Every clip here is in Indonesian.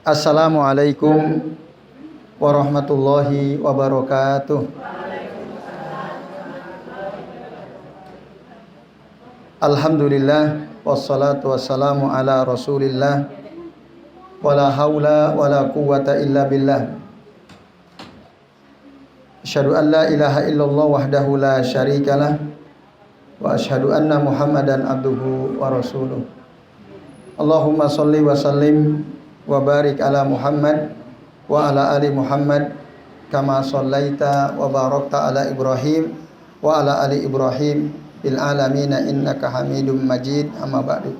Assalamualaikum warahmatullahi wabarakatuh. Alhamdulillah wassalatu wassalamu ala Rasulillah wala haula wala quwwata illa billah. Asyhadu an la ilaha illallah wahdahu la syarikalah wa asyhadu anna Muhammadan abduhu wa rasuluh. Allahumma shalli wa sallim wa barik ala Muhammad wa ala ali Muhammad kama shallaita wa barakta ala Ibrahim wa ala ali Ibrahim bil alamin innaka Hamidum Majid. Amma ba'du.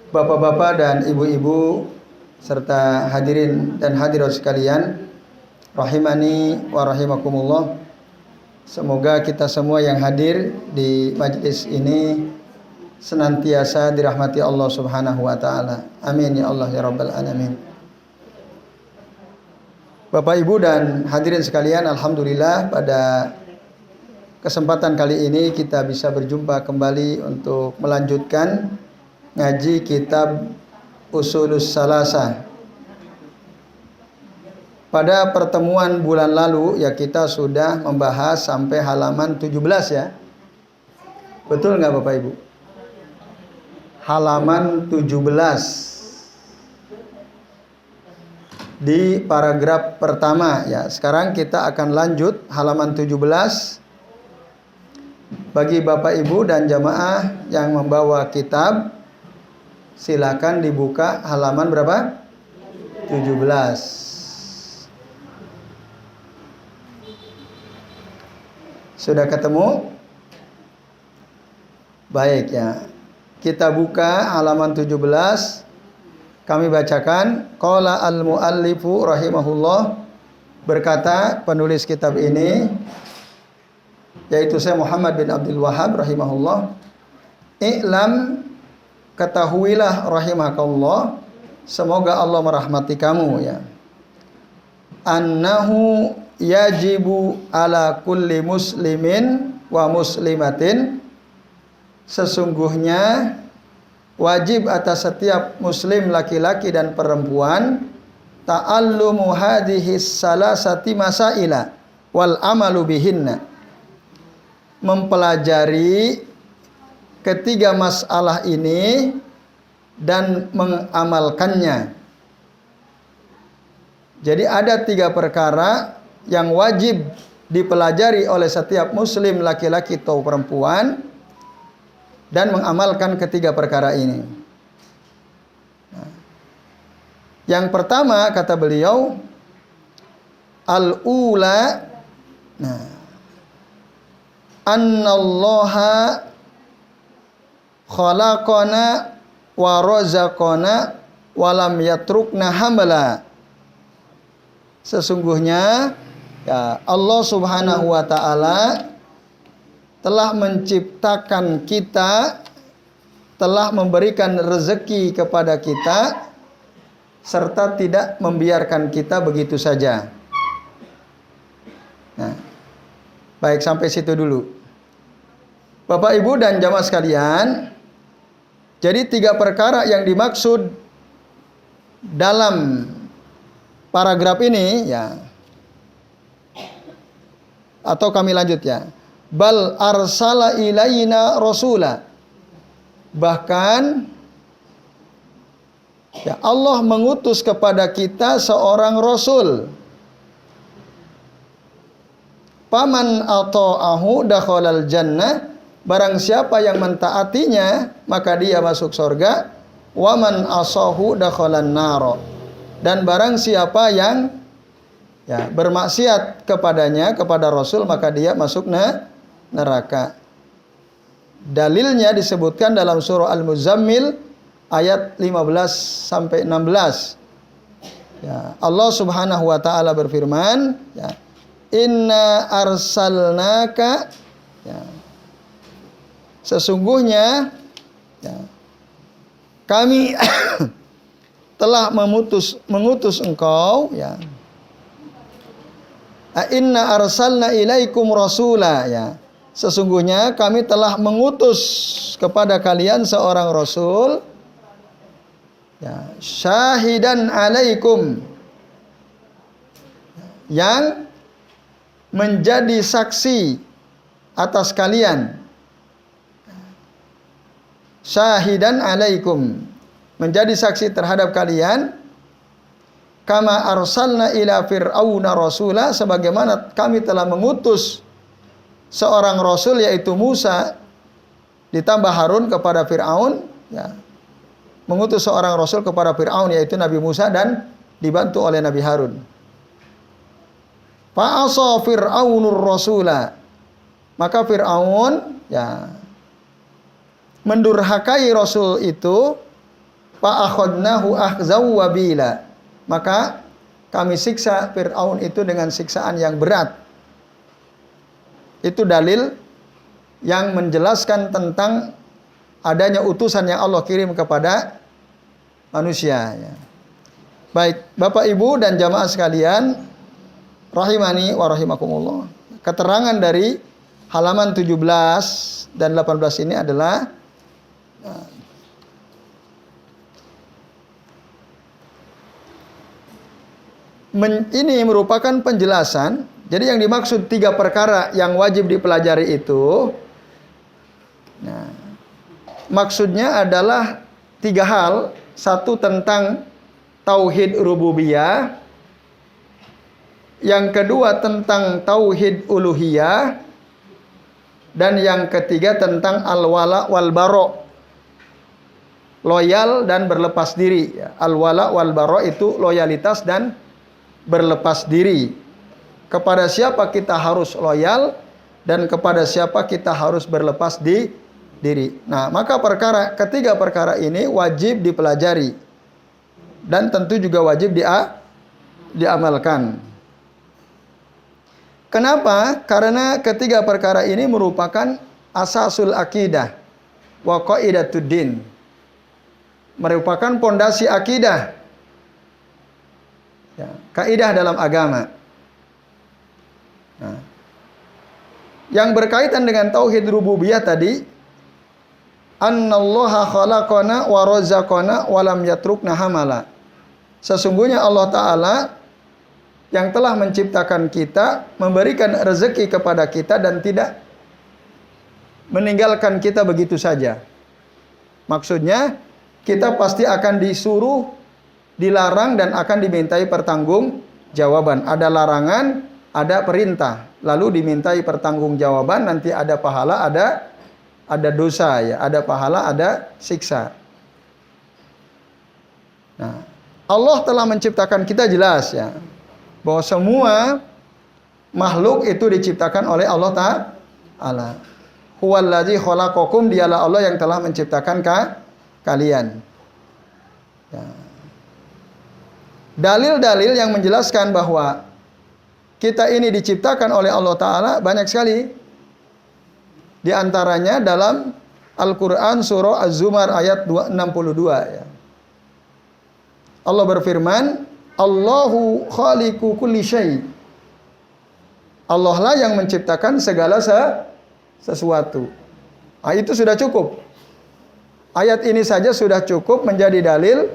Bapak-bapak dan ibu-ibu serta hadirin dan hadirat sekalian, rahimani wa rahimakumullah. Semoga kita semua yang hadir di majelis ini senantiasa dirahmati Allah Subhanahu wa taala. Amin ya Allah ya rabbal alamin. Bapak Ibu dan hadirin sekalian, alhamdulillah pada kesempatan kali ini kita bisa berjumpa kembali untuk melanjutkan ngaji kitab Ushulus Salasah. Pada pertemuan bulan lalu ya kita sudah membahas sampai halaman 17 ya. Betul nggak Bapak Ibu? Halaman 17 di paragraf pertama ya. Sekarang kita akan lanjut halaman 17. Bagi Bapak Ibu dan jamaah yang membawa kitab, silakan dibuka halaman berapa? 17. Sudah ketemu? Baik ya. Kita buka halaman 17. Kami bacakan. Qala al-muallifu rahimahullah, berkata penulis kitab ini, yaitu saya Muhammad bin Abdul Wahhab rahimahullah. I'lam, ketahuilah rahimakallah, semoga Allah merahmati kamu ya. Annahu yajibu ala kulli muslimin wa muslimatin, sesungguhnya wajib atas setiap muslim laki-laki dan perempuan ta'allumu hadhihi salasati masaila wal amalu bihinna, mempelajari ketiga masalah ini dan mengamalkannya. Jadi ada 3 perkara yang wajib dipelajari oleh setiap muslim laki-laki atau perempuan dan mengamalkan ketiga perkara ini. Yang pertama kata beliau, al-ula, annallaha khalaqana wa razaqana wa lam yatrukna hamala. Sesungguhnya ya, Allah Subhanahu wa taala telah menciptakan kita, telah memberikan rezeki kepada kita, serta tidak membiarkan kita begitu saja. Nah, baik sampai situ dulu. Bapak Ibu dan jamaah sekalian, jadi 3 perkara yang dimaksud dalam paragraf ini ya, atau kami lanjut ya. Bal arsala ilaina rasula, bahkan ya Allah mengutus kepada kita seorang rasul. Paman ata'ahu dakhalal jannah, barang siapa yang mentaatinya maka dia masuk surga. Waman asahu dakhalan nar, dan barang siapa yang ya bermaksiat kepadanya, kepada rasul, maka dia masuk neraka. Dalilnya disebutkan dalam surah Al-Muzammil ayat 15 sampai 16. Ya, Allah Subhanahu wa taala berfirman, ya, inna arsalnaka, ya, sesungguhnya ya, kami telah mengutus engkau ya. Inna arsalna ilaikum rasula ya. Sesungguhnya kami telah mengutus kepada kalian seorang rasul Ya, syahidan alaikum, yang menjadi saksi atas kalian. Syahidan alaikum, menjadi saksi terhadap kalian. Kama arsalna ila fir'auna rasula, sebagaimana kami telah mengutus seorang rasul yaitu Musa ditambah Harun kepada Fir'aun, ya. Mengutus seorang rasul kepada Fir'aun yaitu Nabi Musa dan dibantu oleh Nabi Harun. Fa'asa Fir'aunur rasula, maka Fir'aun, ya, mendurhakai rasul itu. Fa'akhadnahu akhzaw wabila, maka kami siksa Fir'aun itu dengan siksaan yang berat. Itu dalil yang menjelaskan tentang adanya utusan yang Allah kirim kepada manusia, ya. Baik, Bapak Ibu dan jamaah sekalian, rahimani wa rahimakumullah. Keterangan dari halaman 17 dan 18 ini adalah ini merupakan penjelasan. Jadi yang dimaksud 3 perkara yang wajib dipelajari itu, nah, maksudnya adalah 3 hal. Satu tentang tauhid rububiyah, yang kedua tentang tauhid uluhiyah, dan yang ketiga tentang al-wala wal bara, loyal dan berlepas diri. Al-wala wal bara itu loyalitas dan berlepas diri. Kepada siapa kita harus loyal dan kepada siapa kita harus berlepas diri. Nah, maka ketiga perkara ini wajib dipelajari dan tentu juga wajib diamalkan. Kenapa? Karena ketiga perkara ini merupakan asasul akidah wa qaidatuddin, merupakan pondasi akidah, ya, kaidah dalam agama. Nah, yang berkaitan dengan tauhid rububiyah tadi, annallaha khalaqana wa razaqana wa lam yatrukna hamala. Sesungguhnya Allah Ta'ala yang telah menciptakan kita, memberikan rezeki kepada kita dan tidak meninggalkan kita begitu saja. Maksudnya kita pasti akan disuruh, dilarang dan akan dimintai pertanggungjawaban. Ada larangan, ada perintah, lalu dimintai pertanggungjawaban, nanti ada pahala, ada dosa, ya, ada pahala, ada siksa. Nah, Allah telah menciptakan kita, jelas, ya, bahwa semua makhluk itu diciptakan oleh Allah Ta'ala. Huwallazi khalaqakum, dialah Allah yang telah menciptakan kalian. Ya. Dalil-dalil yang menjelaskan bahwa kita ini diciptakan oleh Allah Ta'ala banyak sekali. Di antaranya dalam Al-Quran surah Az-Zumar ayat 262, ya. Allah berfirman, Allahu khaliqu kulli syai. Allah lah yang menciptakan segala sesuatu. Nah, itu sudah cukup. Ayat ini saja sudah cukup menjadi dalil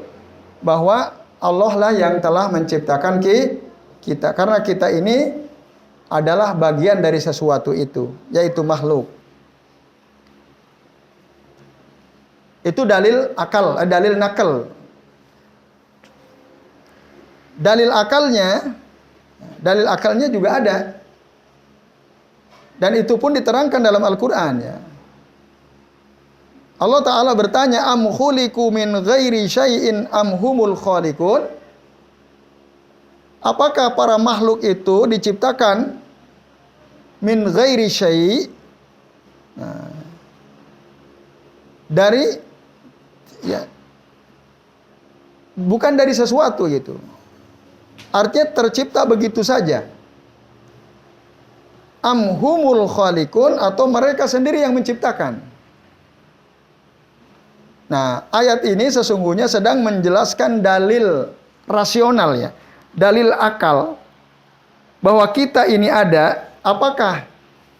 bahwa Allah lah yang telah menciptakan kita. Karena kita ini adalah bagian dari sesuatu itu, yaitu makhluk. Itu dalil akal, dalil nakal. Dalil akalnya juga ada. Dan itu pun diterangkan dalam Al-Quran, ya. Allah Ta'ala bertanya, am khuliqu min ghairi syai'in am humul khaliqun? Apakah para makhluk itu diciptakan min ghairi syai'? Nah, dari, ya, bukan dari sesuatu gitu. Artinya tercipta begitu saja. Am humul khaliqun, atau mereka sendiri yang menciptakan. Nah, ayat ini sesungguhnya sedang menjelaskan dalil rasional, ya, dalil akal, bahwa kita ini ada. Apakah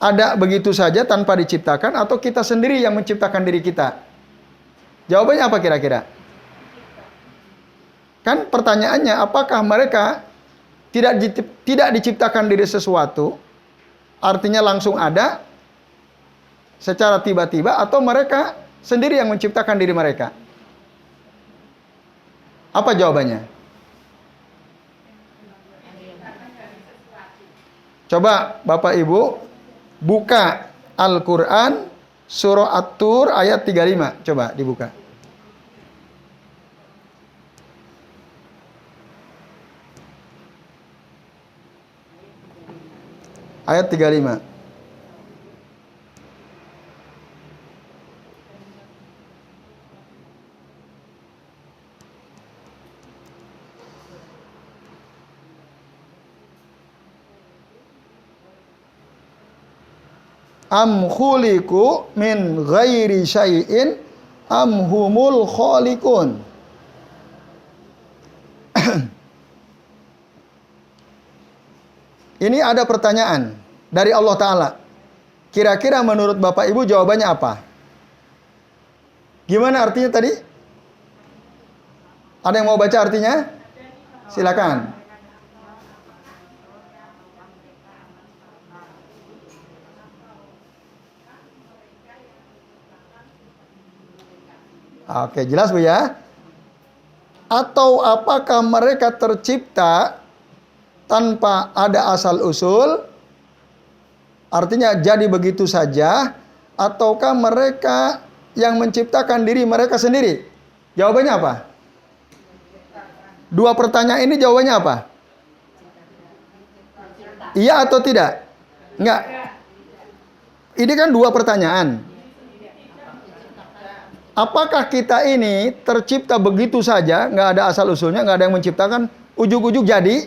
ada begitu saja tanpa diciptakan, atau kita sendiri yang menciptakan diri kita? Jawabannya apa kira-kira? Kan pertanyaannya, apakah mereka tidak diciptakan dari sesuatu, artinya langsung ada secara tiba-tiba, atau mereka sendiri yang menciptakan diri mereka? Apa jawabannya? Coba Bapak Ibu buka Al-Quran surah At-Tur ayat 35. Coba dibuka. Ayat 35. Am khuliqu min ghairi syai'in am humul khaliqun. Ini ada pertanyaan dari Allah Ta'ala. Kira-kira menurut Bapak Ibu jawabannya apa? Gimana artinya tadi? Ada yang mau baca artinya? Silakan. Oke, jelas Bu ya? Atau apakah mereka tercipta tanpa ada asal-usul? Artinya jadi begitu saja, ataukah mereka yang menciptakan diri mereka sendiri? Jawabannya apa? Dua pertanyaan ini jawabannya apa? Iya atau tidak? Enggak. Ini kan dua pertanyaan. Apakah kita ini tercipta begitu saja, nggak ada asal-usulnya, nggak ada yang menciptakan, ujug-ujug jadi?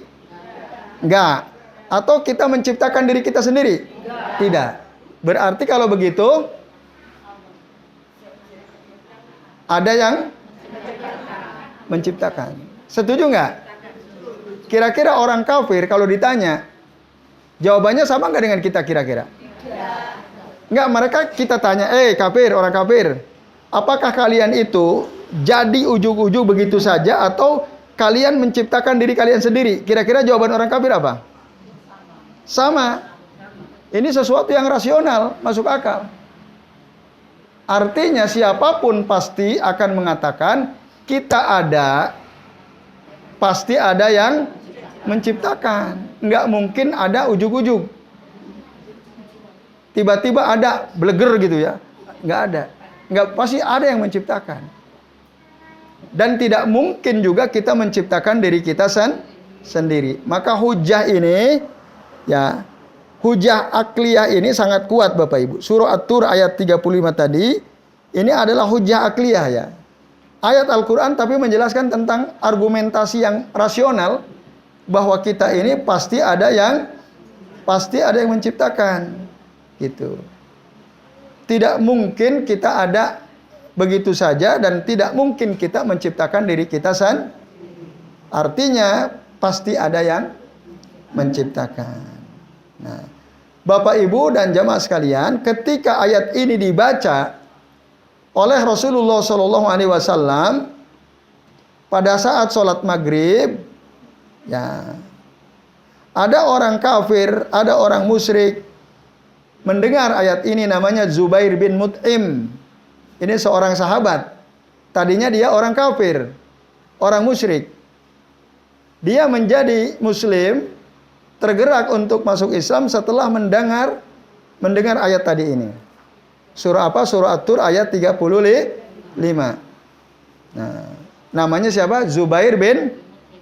Enggak. Atau kita menciptakan diri kita sendiri? Tidak. Berarti kalau begitu, ada yang menciptakan. Setuju nggak? Kira-kira orang kafir kalau ditanya, jawabannya sama nggak dengan kita kira-kira? Nggak, mereka kita tanya, kafir, orang kafir, apakah kalian itu jadi ujug-ujug begitu saja, atau kalian menciptakan diri kalian sendiri? Kira-kira jawaban orang kafir apa? Sama. Ini sesuatu yang rasional, masuk akal. Artinya siapapun pasti akan mengatakan kita ada, pasti ada yang menciptakan. Nggak mungkin ada ujug-ujug. Tiba-tiba ada bleger gitu ya. Nggak ada. Nggak, pasti ada yang menciptakan. Dan tidak mungkin juga kita menciptakan diri kita sendiri. Maka hujah ini, ya, hujah akliyah ini sangat kuat Bapak Ibu. Surah At-Tur ayat 35 tadi, ini adalah hujah akliyah ya. Ayat Al-Quran tapi menjelaskan tentang argumentasi yang rasional, bahwa kita ini pasti ada yang menciptakan. Gitu. Tidak mungkin kita ada begitu saja, dan tidak mungkin kita menciptakan diri kita Artinya pasti ada yang menciptakan. Nah, Bapak Ibu dan jamaah sekalian, ketika ayat ini dibaca oleh Rasulullah SAW pada saat sholat maghrib, ya, ada orang kafir, ada orang musyrik mendengar ayat ini, namanya Zubair bin Mut'im. Ini seorang sahabat. Tadinya dia orang kafir, orang musyrik. Dia menjadi muslim, tergerak untuk masuk Islam setelah mendengar ayat tadi ini. Surah apa? Surah At-Tur ayat 35. Nah, namanya siapa? Zubair bin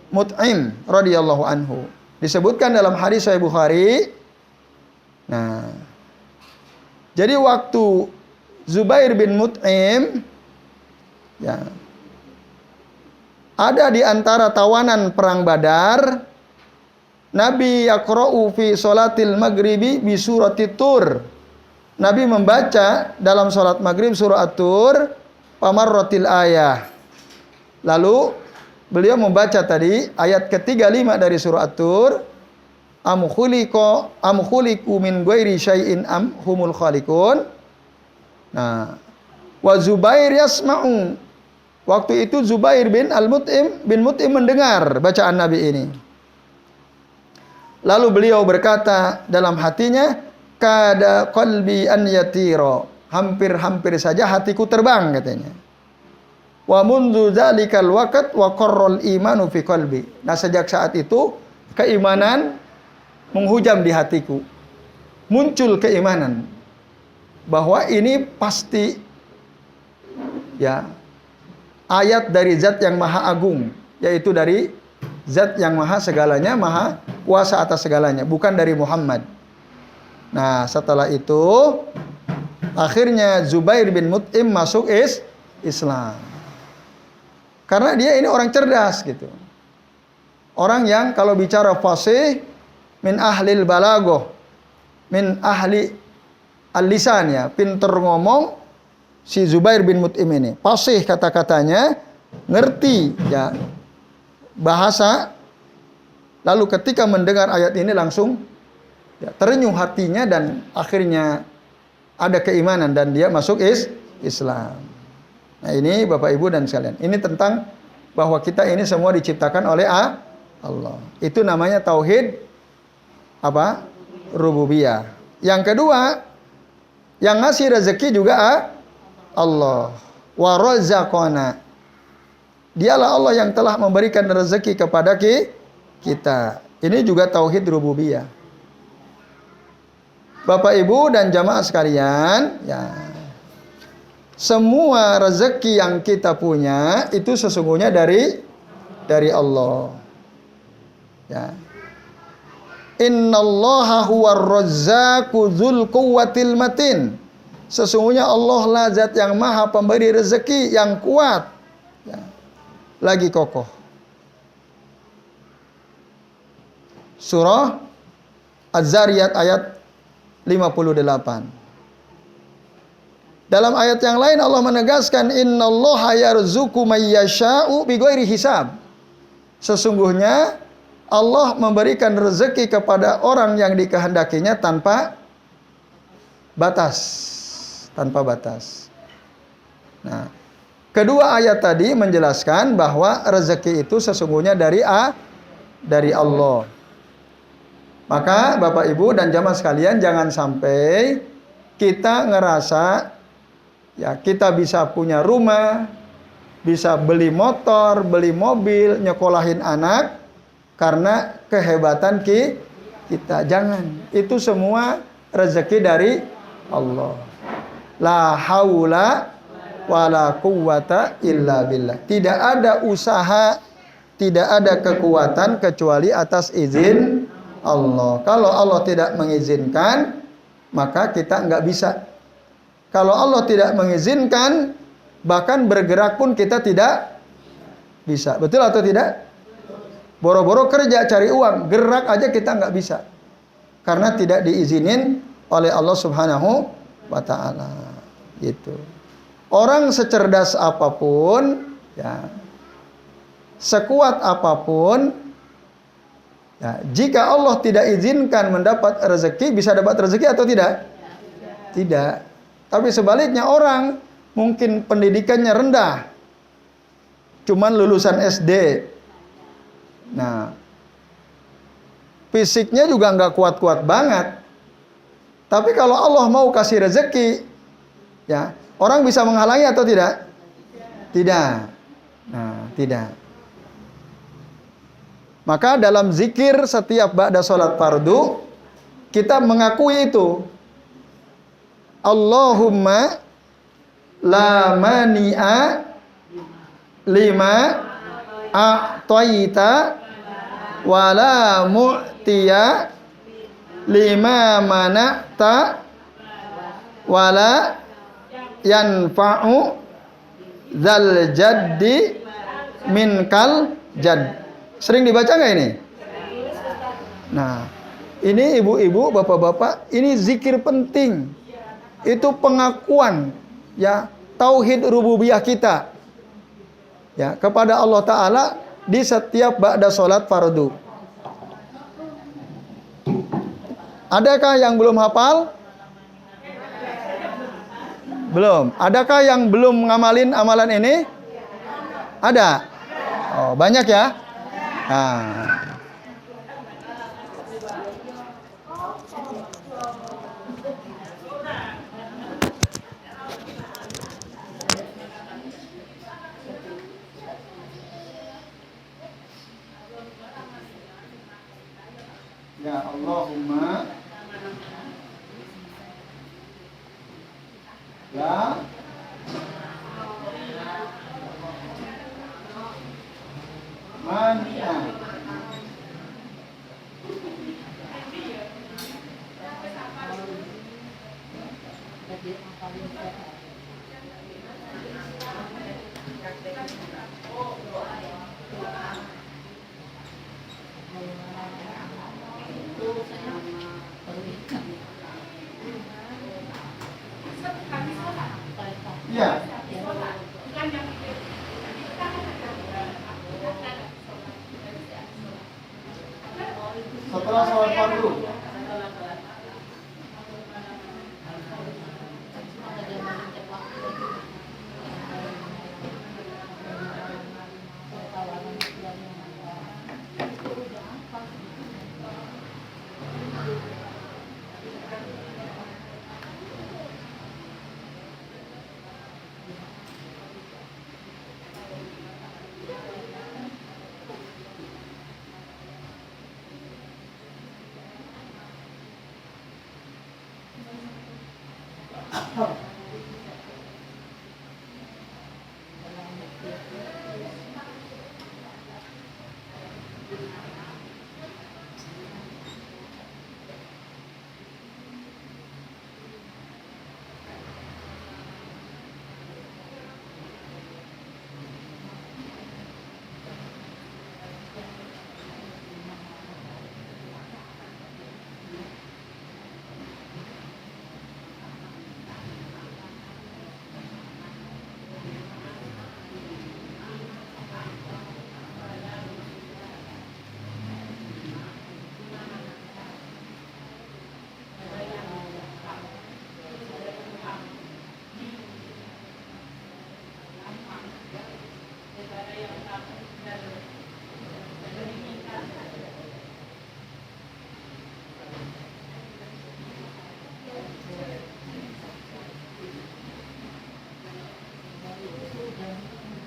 Mut'im radhiyallahu anhu. Disebutkan dalam hadis Sahih Bukhari. Nah, jadi waktu Zubair bin Mut'im, ya, ada di antara tawanan perang Badar, Nabi yaqra'u fi sholatil maghribi bi suratit Tur. Nabi membaca dalam sholat maghrib surah At-Tur, pamarratil ayah. Lalu beliau membaca tadi ayat ke-35 dari surah At-Tur, am khuliqu min ghairi syai'in am humul khaliqun. Nah, wa Zubair yasma'u Waktu itu Zubair bin Mut'im mendengar bacaan Nabi ini. Lalu beliau berkata dalam hatinya, kada qalbi an yatiro. Hampir-hampir saja hatiku terbang, katanya. Wa mundu dzalikal waqt wa qarral imanu fi qalbi. Nah, sejak saat itu keimanan menghujam di hatiku. Muncul keimanan bahwa ini pasti ya ayat dari zat yang maha agung, yaitu dari zat yang maha segalanya, maha kuasa atas segalanya, bukan dari Muhammad. Nah, setelah itu akhirnya Zubair bin Mut'im masuk Islam. Karena dia ini orang cerdas gitu. Orang yang kalau bicara fasih, min ahlil balagoh, min ahli al-lisan, ya, pinter ngomong si Zubair bin Mut'im ini. Fasih kata-katanya, ngerti ya bahasa. Lalu ketika mendengar ayat ini langsung ya, terenyuh hatinya dan akhirnya ada keimanan dan dia masuk Islam. Nah, ini Bapak Ibu dan sekalian, ini tentang bahwa kita ini semua diciptakan oleh Allah. Itu namanya tauhid apa? Rububiyah. Yang kedua, yang ngasih rezeki juga Allah. Wa razaqana. Dialah Allah yang telah memberikan rezeki kepada kita. Ini juga tauhid rububiyah. Bapak Ibu dan jamaah sekalian, ya. Semua rezeki yang kita punya itu sesungguhnya dari Allah. Ya. Innallaha huwar razzaqu dzul quwwatil matin. Sesungguhnya Allah lah zat yang maha pemberi rezeki yang kuat. Ya. Lagi kokoh. Surah Az-Zariyat ayat 58. Dalam ayat yang lain Allah menegaskan innallaha yarzuqu may yasha'u bighairi hisab. Sesungguhnya Allah memberikan rezeki kepada orang yang dikehendakinya tanpa batas, tanpa batas. Nah, kedua ayat tadi menjelaskan bahwa rezeki itu sesungguhnya dari Allah. Maka Bapak Ibu dan jamaah sekalian, jangan sampai kita ngerasa ya kita bisa punya rumah, bisa beli motor, beli mobil, nyekolahin anak karena kehebatan kita. Jangan. Itu semua rezeki dari Allah. La haula wala quwwata illa billah. Tidak ada usaha, tidak ada kekuatan kecuali atas izin Allah. Kalau Allah tidak mengizinkan, maka kita nggak bisa. Kalau Allah tidak mengizinkan, bahkan bergerak pun kita tidak bisa. Betul atau tidak? Boro-boro kerja cari uang, gerak aja kita nggak bisa. Karena tidak diizinin oleh Allah Subhanahu wa Ta'ala. Gitu. Orang secerdas apapun, ya, sekuat apapun, ya, jika Allah tidak izinkan mendapat rezeki, bisa dapat rezeki atau tidak? Tidak. Tapi sebaliknya orang mungkin pendidikannya rendah, cuman lulusan SD. Nah, fisiknya juga nggak kuat-kuat banget. Tapi kalau Allah mau kasih rezeki, ya, orang bisa menghalangi atau tidak? Tidak. Nah, tidak. Maka dalam zikir setiap ba'da sholat fardu, kita mengakui itu. Allahumma la mani'a lima a'taita wa la mu'tiya lima mana'ta wa la yanfa'u dzal jaddi minkal jadd. Sering dibaca nggak ini? Nah, ini ibu-ibu, bapak-bapak, ini zikir penting. Itu pengakuan, ya, tauhid rububiyah kita, ya, kepada Allah Ta'ala di setiap ba'da sholat fardu. Adakah yang belum hafal? Belum. Adakah yang belum ngamalin amalan ini? Ada? Oh, banyak ya? Nah. Ya Allahumma la mania. Iya. Setelah sholat fardu.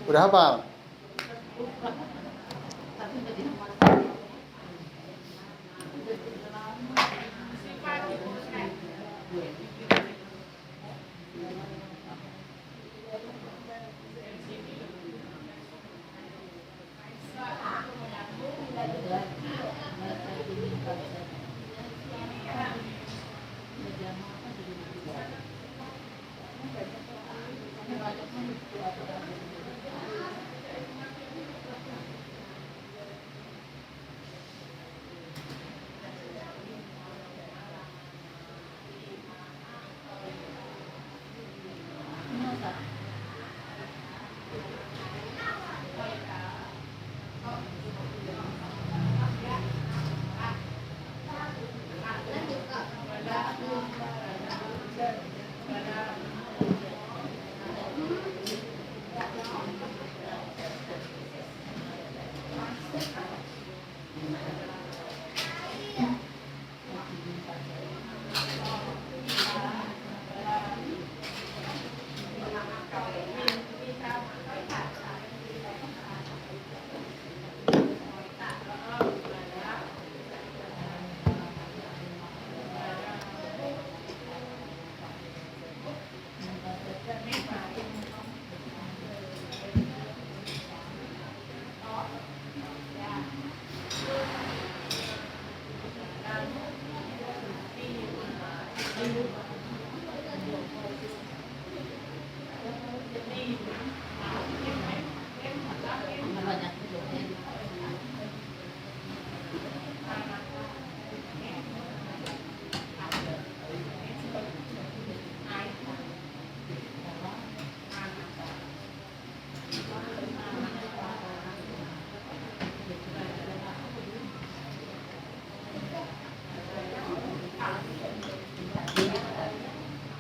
Udah hafal?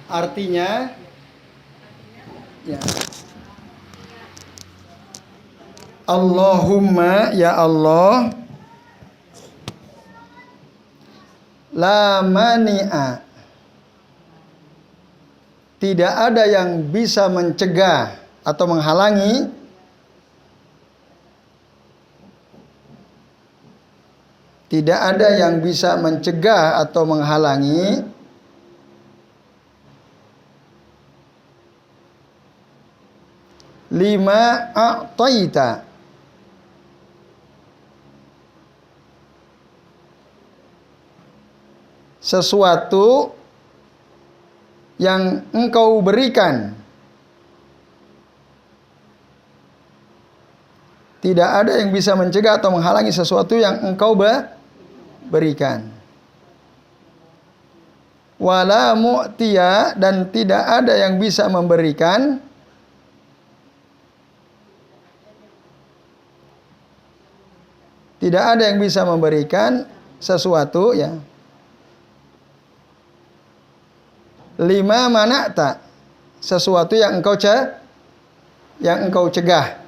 Artinya ya Allahumma ya Allah, la mani'a, tidak ada yang bisa mencegah atau menghalangi tidak ada yang bisa mencegah atau menghalangi lima a'taita, sesuatu yang engkau berikan. Tidak ada yang bisa mencegah atau menghalangi sesuatu yang engkau berikan. Wala mu'tiya, dan tidak ada yang bisa memberikan sesuatu ya. Lima mana'ta, sesuatu yang engkau cegah.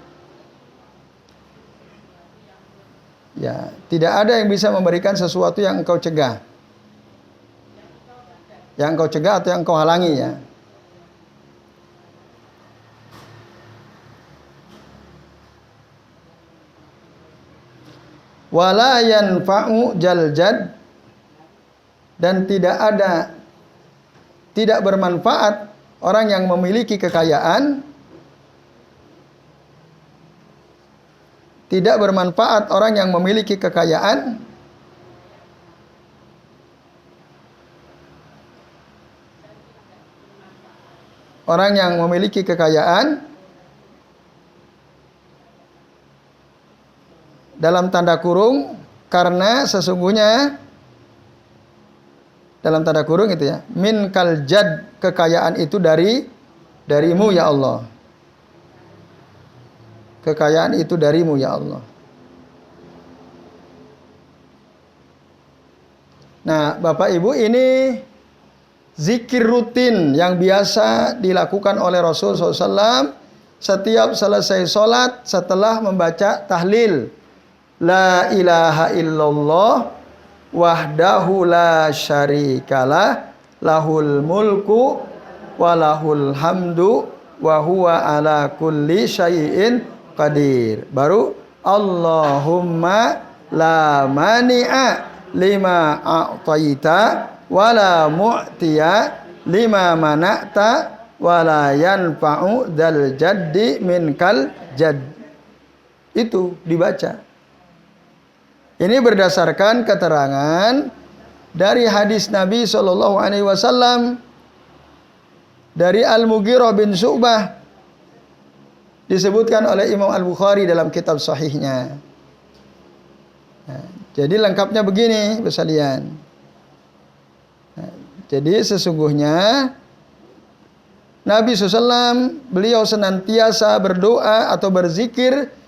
Ya, tidak ada yang bisa memberikan sesuatu yang engkau cegah. Yang engkau cegah atau yang engkau halangi ya. Wala yanfa'u jaljad, dan tidak bermanfaat orang yang memiliki kekayaan. Tidak bermanfaat orang yang memiliki kekayaan dalam tanda kurung, karena sesungguhnya dalam tanda kurung itu ya, min kaljad, kekayaan itu darimu ya Allah. Kekayaan itu darimu ya Allah. Nah, Bapak Ibu, ini zikir rutin yang biasa dilakukan oleh Rasul SAW setiap selesai sholat setelah membaca tahlil. La ilaha illallah wahdahu la syarikalah, lahul mulku wa lahul hamdu wa huwa ala kulli syai'in qadir. Baru Allahumma la mani'a lima a'taita wa la mu'tiya lima mana'ta wa la yanfa'u dzal jaddi minkal jadd. Itu dibaca. Ini berdasarkan keterangan dari hadis Nabi SAW dari Al-Mughirah bin Syu'bah, disebutkan oleh Imam Al-Bukhari dalam kitab sahihnya. Nah, jadi lengkapnya begini, sekalian. Nah, jadi sesungguhnya Nabi SAW beliau senantiasa berdoa atau berzikir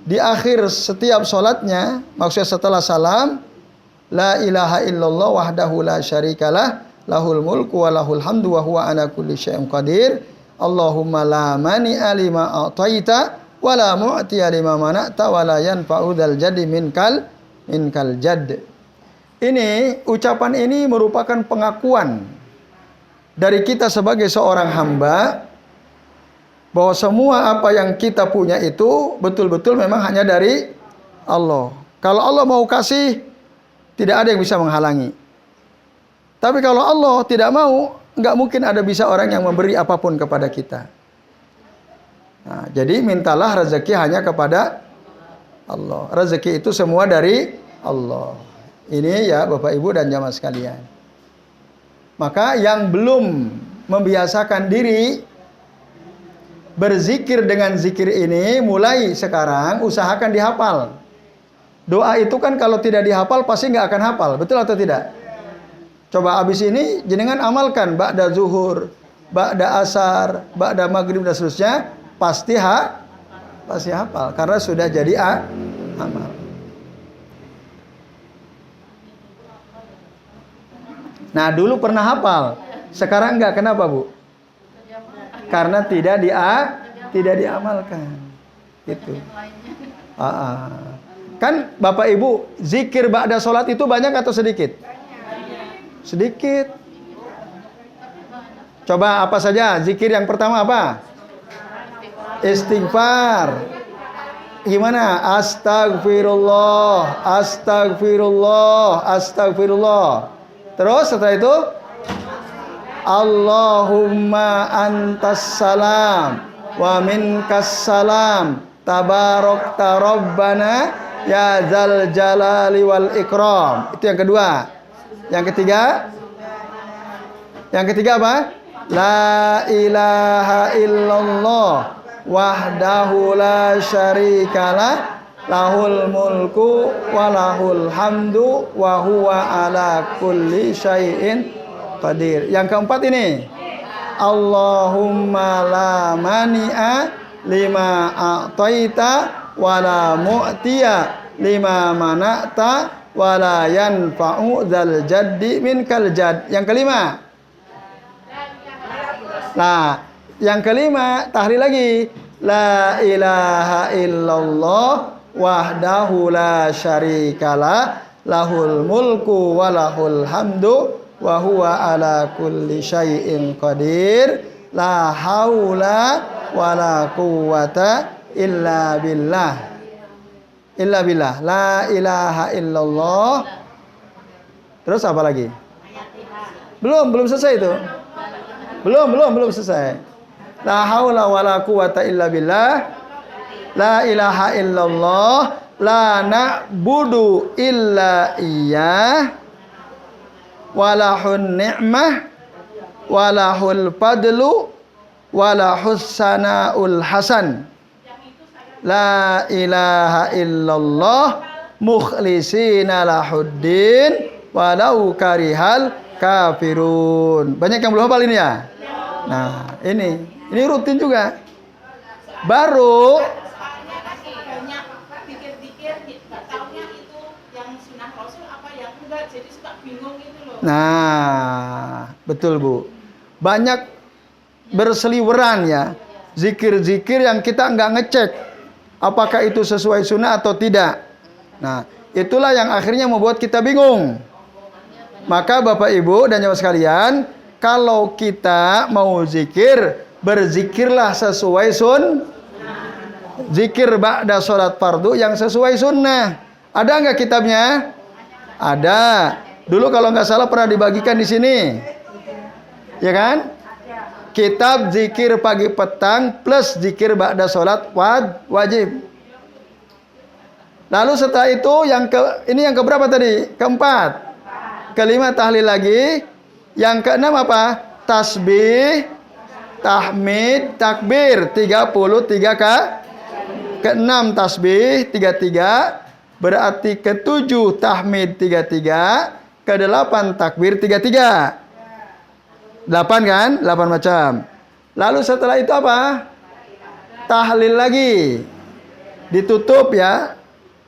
di akhir setiap sholatnya, maksudnya setelah salam, la ilaha illallah wahdahu la syarikalah, lahul mulku wa lahul hamdu wa huwa ala kulli syai'in qadir. Allahumma la mani'a lima a'taita wa la mu'tiya lima mana'ta wa la yanfa'u dzal jaddi minkal jadd. Ini, ucapan ini merupakan pengakuan dari kita sebagai seorang hamba bahwa semua apa yang kita punya itu betul-betul memang hanya dari Allah. Kalau Allah mau kasih, tidak ada yang bisa menghalangi. Tapi kalau Allah tidak mau, nggak mungkin ada bisa orang yang memberi apapun kepada kita. Nah, jadi mintalah rezeki hanya kepada Allah. Rezeki itu semua dari Allah. Ini ya Bapak Ibu dan jamaah sekalian. Maka yang belum membiasakan diri berzikir dengan zikir ini, mulai sekarang usahakan dihafal. Doa itu kan kalau tidak dihafal pasti nggak akan hafal. Betul atau tidak? Coba abis ini jenengan amalkan ba'da zuhur, ba'da asar, ba'da maghrib dan seterusnya, pasti hafal karena sudah jadi amal. Nah, dulu pernah hafal, sekarang enggak. Kenapa, Bu? Karena tidak diamalkan. Gitu. Kan Bapak Ibu, zikir ba'da sholat itu banyak atau sedikit? Sedikit. Coba apa saja? Zikir yang pertama apa? Istighfar. Gimana? Astagfirullah, astagfirullah, astagfirullah. Terus setelah itu Allahumma antas salam wa minkas salam tabarakta rabbana ya dzal jalali wal ikram. Itu yang kedua. Yang ketiga apa? La ilaha illallah wahdahu la syarikalah lahul mulku wa lahul hamdu wa huwa ala kulli syai'in qadir. Yang keempat ini Allahumma la mani'a lima a'taita wa la mu'tiya lima mana'ta wa la yanfa'u dzal jaddi minkal jadd. Yang kelima. Nah, yang kelima tahlil lagi. La ilaha illallah wahdahu la syarikalah lahul mulku wa lahul hamdu wa huwa ala kulli syai'in qadir. La haula wa la quwwata illa billah. Illa billah. La ilaha illallah. Terus apa lagi? Belum selesai itu. Belum selesai. La haula wala quwata illa billah. La ilaha illallah. La na'budu illa iyyah. Walahun ni'mah. Walahul fadlu. Walahus sana'ul hasan. La ilaha illallah. Mukhlisina lahuddin. Walau karihal kafirun. Banyak yang belum hafal ini ya? Nah, ini rutin juga. Baru banyak pikir-pikir enggak taunya itu yang sunnah Rasul apa yang enggak, jadi suka bingung itu loh. Nah, betul Bu. Banyak berseliweran ya. Zikir-zikir yang kita nggak ngecek apakah itu sesuai sunnah atau tidak. Nah, itulah yang akhirnya membuat kita bingung. Maka Bapak Ibu dan jemaah sekalian, kalau kita mau zikir, berzikirlah sesuai zikir ba'da sholat fardu yang sesuai sunnah. Ada nggak kitabnya? Ada. Dulu kalau nggak salah pernah dibagikan di sini, ya kan? Kitab zikir pagi petang plus zikir ba'da sholat wajib. Lalu setelah itu ini yang keberapa tadi? Keempat. Kelima tahlil lagi. Yang keenam apa? Tasbih, tahmid, takbir 33 keenam tasbih 33, berarti ketujuh tahmid 33, kedelapan takbir 33. 8 kan? 8 macam. Lalu setelah itu apa? Tahlil lagi. Ditutup ya.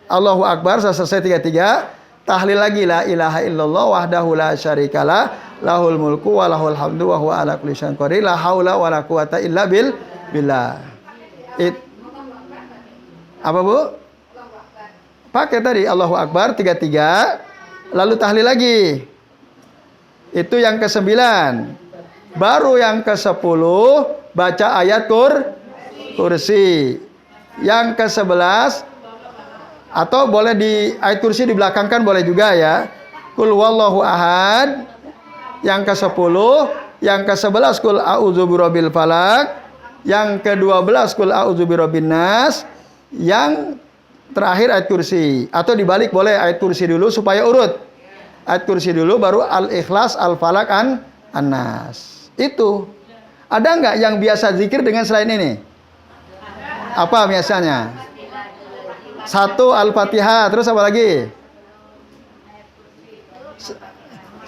Allahu Akbar selesai 33. Tahlil lagi la ilaha illallah wahdahu la syarikalah lahul mulku wa lahul hamdu wa huwa ala kulli syai'in qadir. La haula wa la quwata illa billah. Apa Bu? Pakai tadi Allahu Akbar 33, lalu tahlil lagi. Itu yang ke-9. Baru yang ke-10 baca ayat kursi. Yang ke-11 atau boleh di ayat kursi dibelakangkan boleh juga ya. Qul huwallahu ahad. Yang ke-10, yang ke-11 qul a'udzu birabbil falaq, yang ke-12 qul a'udzu birabbin nas, yang terakhir ayat kursi. Atau dibalik boleh, ayat kursi dulu supaya urut. Ayat kursi dulu baru al-ikhlas, al-falaq, an-nas. Itu. Ada nggak yang biasa zikir dengan selain ini? Apa biasanya? 1 Al-Fatihah, terus apa lagi?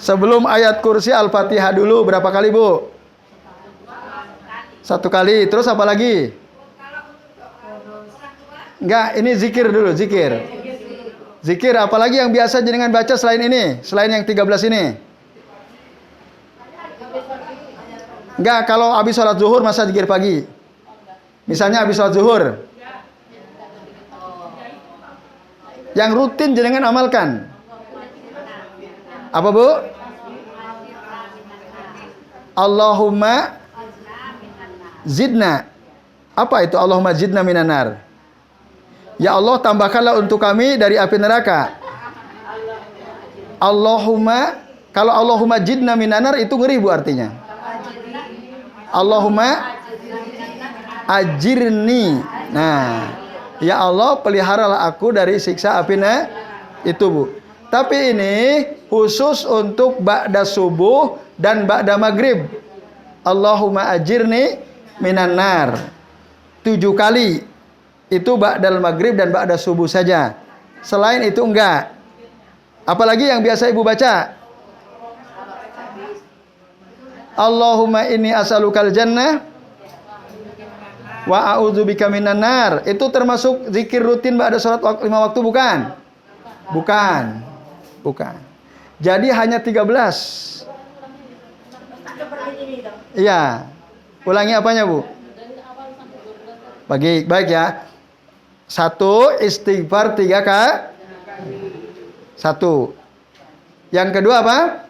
Sebelum ayat kursi Al-Fatihah dulu berapa kali Bu? 1 kali, terus apa lagi? Enggak, ini zikir dulu, zikir. Zikir, apalagi yang biasa jenengan baca selain ini? Selain yang 13 ini? Enggak, kalau habis sholat zuhur masa zikir pagi? Misalnya habis sholat zuhur. Yang rutin jenengan amalkan. Apa Bu? Allahumma zidna. Apa itu Allahumma zidna minanar? Ya Allah, tambahkanlah untuk kami dari api neraka. Allahumma, kalau Allahumma zidna minanar itu ngeri Bu artinya. Allahumma ajirni. Nah, ya Allah, peliharalah aku dari siksa api itu Bu. Tapi ini khusus untuk ba'da subuh dan ba'da maghrib. Allahumma ajirni minan nar. 7 kali. Itu ba'dal maghrib dan ba'da subuh saja. Selain itu enggak. Apalagi yang biasa Ibu baca. Allahumma inni as'alukal jannah wa a'udzubika minan nar. Itu termasuk zikir rutin ba'da salat 5 waktu bukan? Bukan. Jadi hanya 13. Iya. Ulangi apanya Bu? Baik ya. 1 istighfar 3 kali. 1. Yang kedua apa?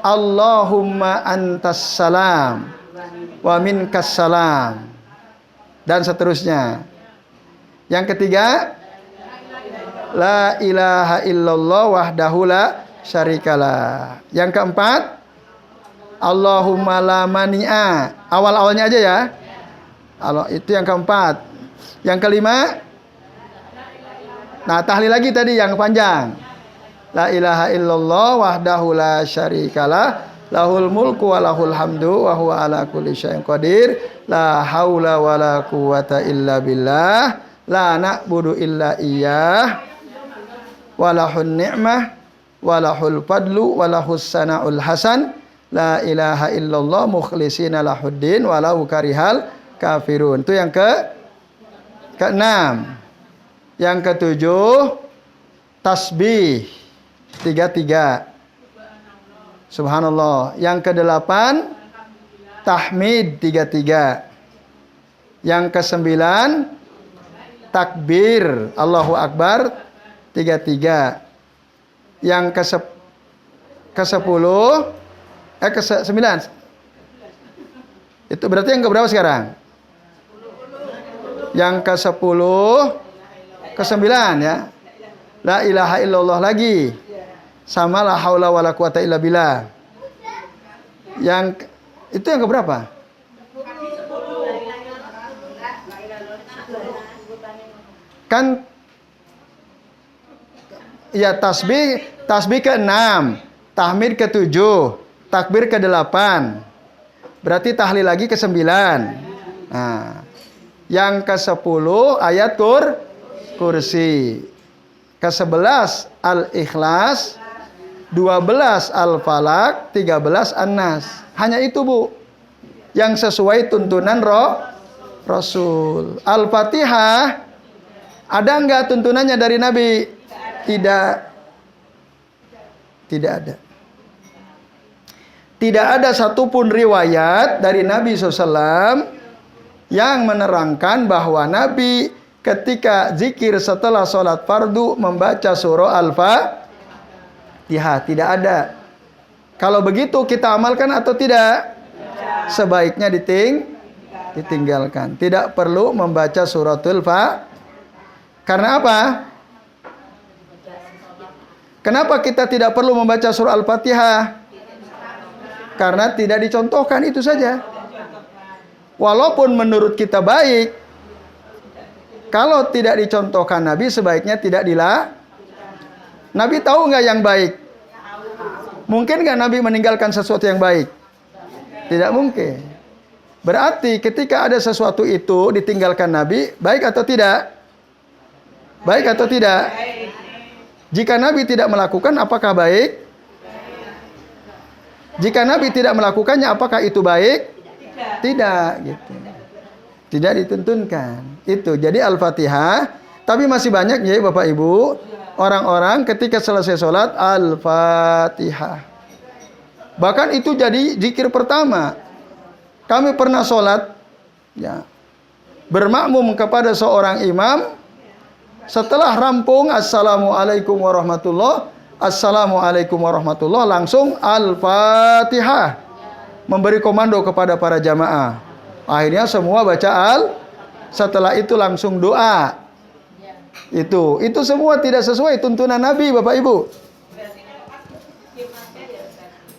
Allahumma antas salam wa minkas salam. Dan seterusnya. Yang ketiga, la ilaha illallah wahdahu la syarikalah. Yang keempat, Allahumma la mani'a. Awal-awalnya aja ya. Itu yang keempat. Yang kelima, nah tahlil lagi tadi yang panjang. La ilaha illallah wahdahu la syarikalah, lahul mulku wa lahul hamdu wa huwa ala kulli syai'in qadir. La haula wa la quwata illa billah. La na'budu illa iyyah. Wa lahun ni'mah wa lahul fadlu wa lahus sana'ul hasan. La ilaha illallah mukhlisina lahuddin walau karihal kafirun. Itu yang keenam. Yang ketujuh, tasbih 33. Subhanallah. Yang kedelapan, tahmid 33. Yang kesembilan, takbir Allahu Akbar 33. Yang ke-10 ke-9. Itu berarti yang keberapa sekarang? Yang ke-10 ke-9 ya. La ilaha illallah lagi. Sama la haula wala quwata illa billah. Yang itu yang keberapa? Kan ya tasbih ke-6, tahmid ke-7, takbir ke-8. Berarti tahlil lagi ke-9. Nah, yang ke-10 ayat kursi. Ke-11 Al-Ikhlas, 12 Al-Falaq, 13 An-Nas. Hanya itu Bu. Yang sesuai tuntunan Rasul. Al-Fatihah ada enggak tuntunannya dari Nabi? Tidak ada. Tidak ada satupun riwayat dari Nabi SAW yang menerangkan bahwa Nabi ketika zikir setelah sholat fardu membaca surah Al-Fatihah. Tidak ada. Kalau begitu kita amalkan atau tidak? Sebaiknya ditinggalkan. Tidak perlu membaca suratul Fatihah. Karena apa? Kenapa kita tidak perlu membaca surah Al-Fatihah? Karena tidak dicontohkan, itu saja. Walaupun menurut kita baik, kalau tidak dicontohkan Nabi, sebaiknya tidak Nabi tahu nggak yang baik? Mungkin nggak Nabi meninggalkan sesuatu yang baik? Tidak mungkin. Berarti ketika ada sesuatu itu ditinggalkan Nabi, baik atau tidak? Baik atau tidak? Jika Nabi tidak melakukan, apakah baik? Jika Nabi tidak melakukannya, apakah itu baik? Tidak, gitu. Tidak dituntunkan. Itu. Jadi Al-Fatihah. Tapi masih banyak ya Bapak Ibu, orang-orang ketika selesai sholat Al-Fatihah. Bahkan itu jadi zikir pertama. Kami pernah sholat ya, bermakmum kepada seorang imam. Setelah rampung assalamualaikum warahmatullah, langsung Al-Fatihah. Memberi komando kepada para jamaah. Akhirnya semua baca setelah itu langsung doa. Itu semua tidak sesuai tuntunan Nabi, Bapak Ibu.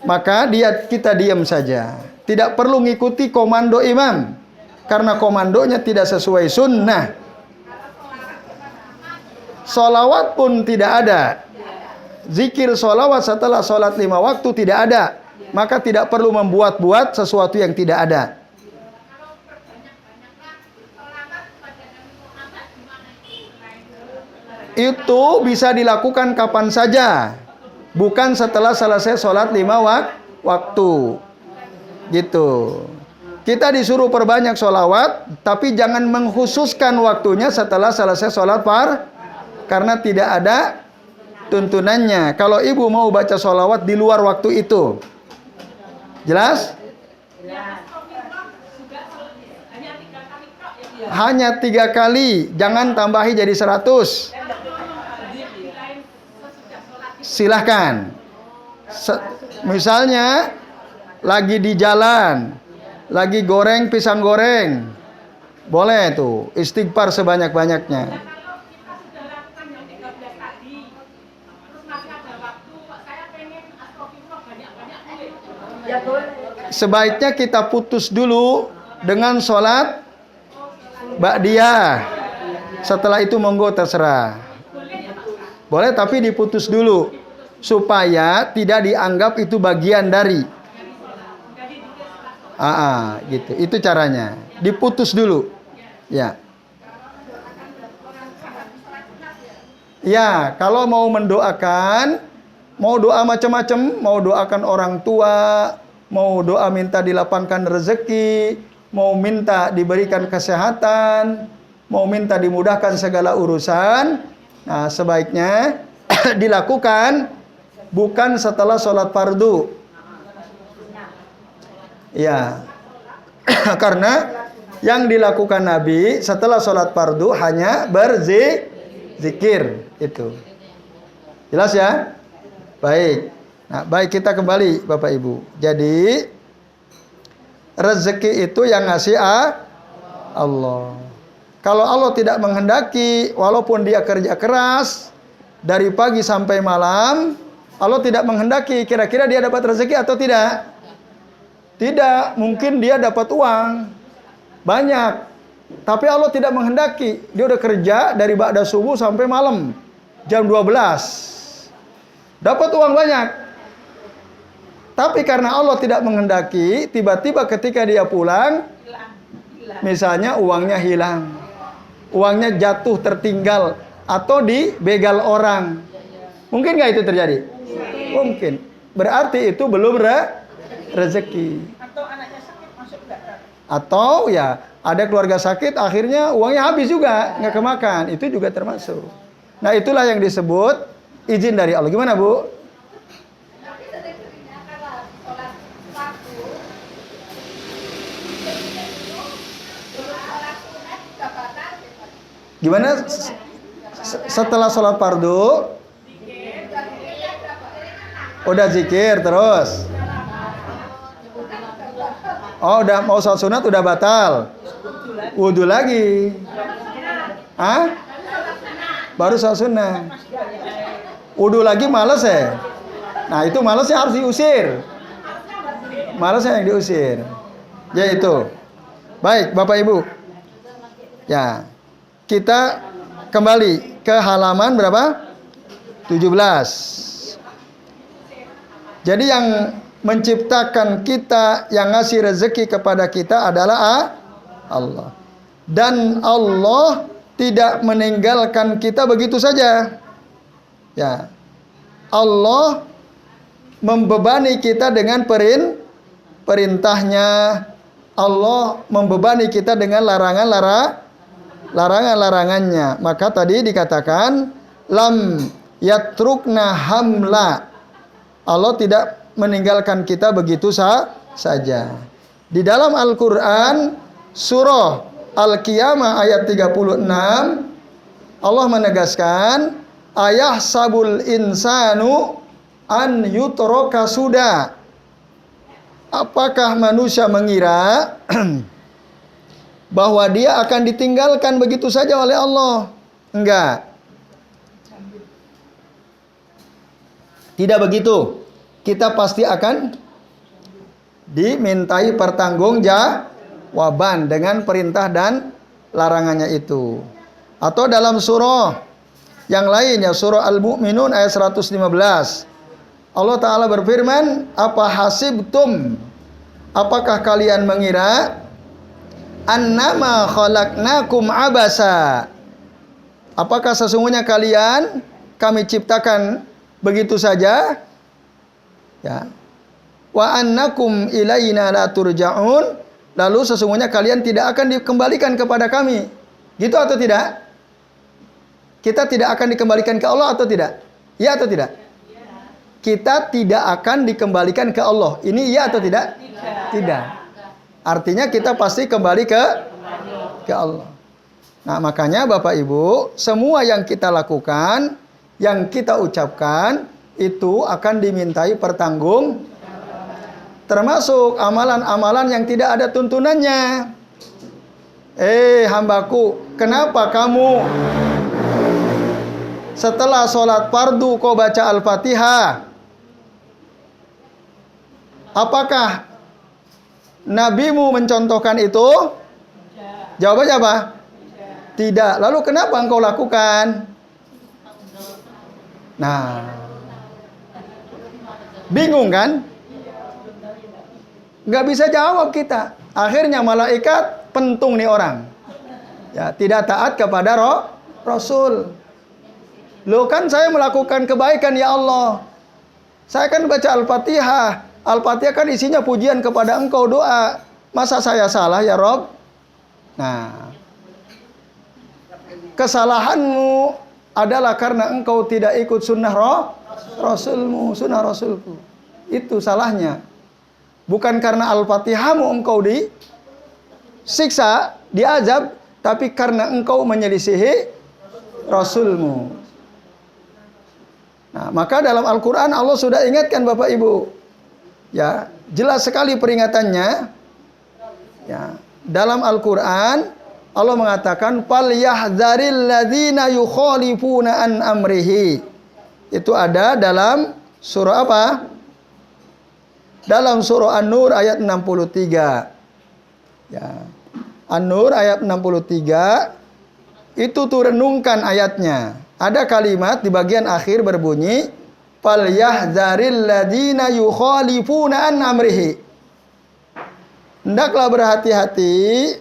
Maka kita diam saja. Tidak perlu ngikuti komando imam. Karena komandonya tidak sesuai sunnah. Sholawat pun tidak ada. Zikir sholawat setelah sholat 5 waktu tidak ada. Maka tidak perlu membuat-buat sesuatu yang tidak ada. Itu bisa dilakukan kapan saja, bukan setelah selesai sholat 5 waktu. Gitu. Kita disuruh perbanyak sholawat, tapi jangan mengkhususkan waktunya setelah selesai sholat karena tidak ada tuntunannya. Kalau ibu mau baca sholawat di luar waktu itu, jelas? Hanya 3 kali, jangan tambahi jadi 100. Silahkan. Misalnya lagi di jalan, lagi goreng pisang goreng, boleh tuh istighfar sebanyak-banyaknya. Sebaiknya kita putus dulu dengan sholat ba'diyah. Setelah itu monggo terserah. Boleh, tapi diputus dulu supaya tidak dianggap itu bagian dari. Gitu. Itu caranya. Diputus dulu. Ya. Ya, kalau mau mendoakan, mau doa macam-macam, mau doakan orang tua, mau doa minta dilapangkan rezeki, mau minta diberikan kesehatan, mau minta dimudahkan segala urusan. Nah, sebaiknya dilakukan bukan setelah sholat fardu. Ya, karena yang dilakukan Nabi setelah sholat fardu hanya berzikir itu. Jelas ya? Baik. Nah, baik, kita kembali Bapak Ibu. Jadi rezeki itu yang ngasih Allah. Kalau Allah tidak menghendaki, walaupun dia kerja keras dari pagi sampai malam, Allah tidak menghendaki, kira-kira dia dapat rezeki atau tidak? Tidak, mungkin dia dapat uang banyak, tapi Allah tidak menghendaki. Dia udah kerja dari ba'da subuh sampai malam jam 12, dapat uang banyak. Tapi karena Allah tidak menghendaki, tiba-tiba ketika dia pulang, misalnya uangnya hilang, uangnya jatuh tertinggal, atau dibegal orang. Mungkin nggak itu terjadi? Mungkin. Berarti itu belum rezeki. Atau anaknya sakit masuk enggak? Atau ya ada keluarga sakit, akhirnya uangnya habis juga, nggak kemakan. Itu juga termasuk. Nah, itulah yang disebut izin dari Allah. Gimana, Bu? Gimana setelah sholat fardu? Udah zikir terus. Oh, udah mau sholat sunat udah batal. Wudu lagi. Hah? Baru sholat sunat. Wudu lagi males ya? Nah, itu malesnya harus diusir. Malesnya yang diusir. Ya itu. Baik, Bapak Ibu. Ya. Kita kembali ke halaman berapa? 17. Jadi yang menciptakan kita, yang ngasih rezeki kepada kita adalah Allah. Dan Allah tidak meninggalkan kita begitu saja. Ya. Allah membebani kita dengan perintahnya. Allah membebani kita dengan larangan-larangannya. Maka tadi dikatakan lam yatrukna hamla. Allah tidak meninggalkan kita begitu saja. Di dalam Al-Qur'an surah Al-Qiyamah ayat 36, Allah menegaskan, ayah sabul insanu an yutroka suda. Apakah manusia mengira bahwa dia akan ditinggalkan begitu saja oleh Allah? Enggak. Tidak begitu. Kita pasti akan dimintai pertanggungjawaban dengan perintah dan larangannya itu. Atau dalam surah yang lain, ya, surah Al-Mu'minun ayat 115. Allah Ta'ala berfirman, apa hasibtum, apakah kalian mengira annama khalaqnakum abasa, apakah sesungguhnya kalian kami ciptakan begitu saja, ya, wa annakum ilaina la turja'un, lalu sesungguhnya kalian tidak akan dikembalikan kepada kami, gitu atau tidak? Kita tidak akan dikembalikan ke Allah atau tidak? Ya atau tidak? Kita tidak akan dikembalikan ke Allah. Ini iya atau tidak? Tidak. Artinya kita pasti kembali ke Allah. Nah, makanya Bapak Ibu, semua yang kita lakukan, yang kita ucapkan, itu akan dimintai pertanggung. Termasuk amalan-amalan yang tidak ada tuntunannya. Hambaku, kenapa kamu setelah sholat fardu kau baca Al-Fatihah? Apakah nabimu mencontohkan itu? Jawabannya apa? Tidak. Lalu kenapa engkau lakukan? Nah, bingung kan? Nggak bisa jawab kita. Akhirnya malaikat pentung nih orang. Ya, tidak taat kepada Rasul. Loh, kan saya melakukan kebaikan ya Allah. Saya kan baca Al-Fatihah. Al-Fatihah kan isinya pujian kepada engkau, doa. Masa saya salah ya Rob? Nah, kesalahanmu adalah karena engkau tidak ikut sunnah Rasulmu, sunnah Rasulku. Itu salahnya. Bukan karena Al-Fatihahmu engkau disiksa, diazab, tapi karena engkau menyelisihi Rasulmu. Nah, maka dalam Al-Quran Allah sudah ingatkan Bapak Ibu. Ya, jelas sekali peringatannya. Ya, dalam Al-Quran Allah mengatakan, "Falyahdzaril ladzina yukhalifuna an amrihi." Itu ada dalam surah apa? Dalam surah An-Nur ayat 63. Ya. An-Nur ayat 63 itu tuh renungkan ayatnya. Ada kalimat di bagian akhir berbunyi, "Falyahdzaril ladzina yukhalifuna an amrihi." Hendaklah berhati-hati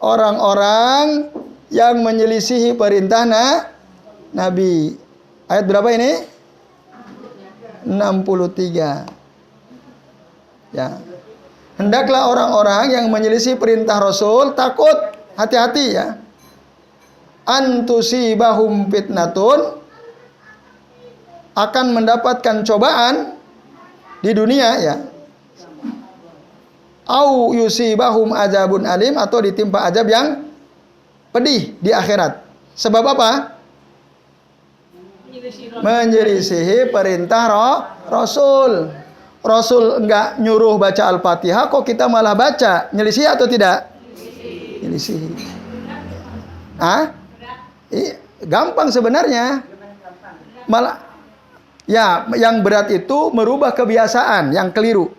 orang-orang yang menyelisihi perintah Nabi. Ayat berapa ini? 63. Ya. Hendaklah orang-orang yang menyelisih perintah Rasul takut, hati-hati ya. Antusibahum fitnatun, akan mendapatkan cobaan di dunia ya. Au yusibahum azabun alim, atau ditimpa azab yang pedih di akhirat. Sebab apa? Menyelisihi perintah Rasul. Rasul enggak nyuruh baca Al-Fatihah, kok kita malah baca? Nyelisih atau tidak? Nyelisih. Gampang sebenarnya. Malah ya, yang berat itu merubah kebiasaan yang keliru.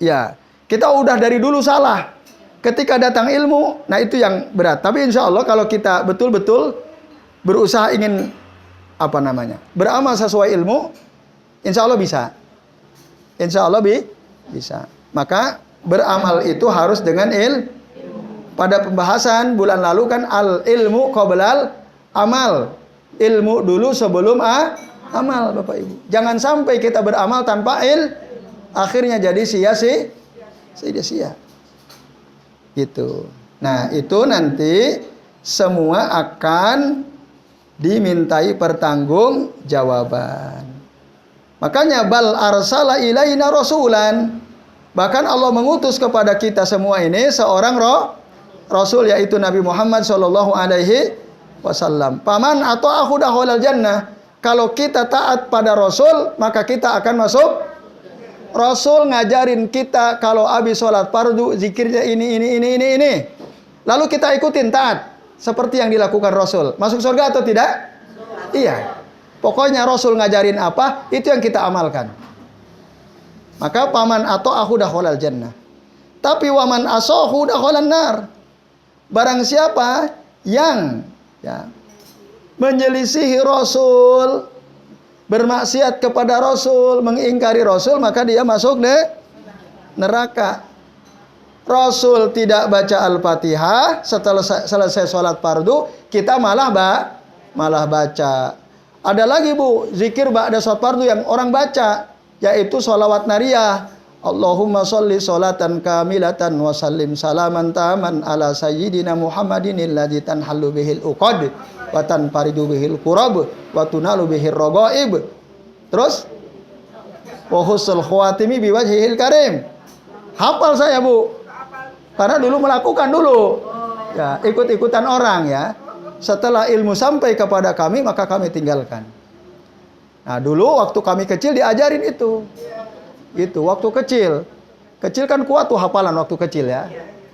Ya, kita udah dari dulu salah. Ketika datang ilmu, nah itu yang berat. Tapi insya Allah kalau kita betul-betul berusaha ingin beramal sesuai ilmu, insya Allah bisa. Insya Allah bisa. Maka beramal itu harus dengan Pada pembahasan bulan lalu kan al-ilmu qoblal amal. Ilmu dulu sebelum amal, Bapak Ibu. Jangan sampai kita beramal tanpa akhirnya jadi sia-sia. Gitu. Nah, itu nanti semua akan dimintai pertanggungjawaban. Makanya bal arsala ilaina rasulan. Bahkan Allah mengutus kepada kita semua ini seorang rasul, yaitu Nabi Muhammad sallallahu alaihi wasallam. Paman atau aku dakhalal jannah. Kalau kita taat pada Rasul, maka kita akan masuk. Rasul ngajarin kita kalau habis sholat fardu zikirnya ini. Lalu kita ikutin taat seperti yang dilakukan Rasul. Masuk surga atau tidak? Iya. Pokoknya Rasul ngajarin apa, itu yang kita amalkan. Maka paman atau aku dakhalal jannah. Tapi waman asahu dakhalan nar. Barang siapa yang menyelisihi Rasul, bermaksiat kepada Rasul, mengingkari Rasul, maka dia masuk neraka. Rasul tidak baca Al-Fatihah, setelah selesai sholat fardu, kita malah baca. Ada lagi Bu, zikir ba'da sholat fardu yang orang baca, yaitu sholawat nariyah. Allahumma sholli sholatan kamilatan wa sallim salaman taman ala sayyidina Muhammadin alladzi tanhallu bihil uqad wa tanfaridu bihil qurab wa tunalu bihir ragaib. Terus wa husnul khawatimi biwajhihil karim. Hafal saya Bu. Karena dulu melakukan dulu. Ya, ikut-ikutan orang ya. Setelah ilmu sampai kepada kami maka kami tinggalkan. Nah, dulu waktu kami kecil diajarin itu. Gitu, waktu kecil. Kecil kan kuat tuh hafalan waktu kecil ya.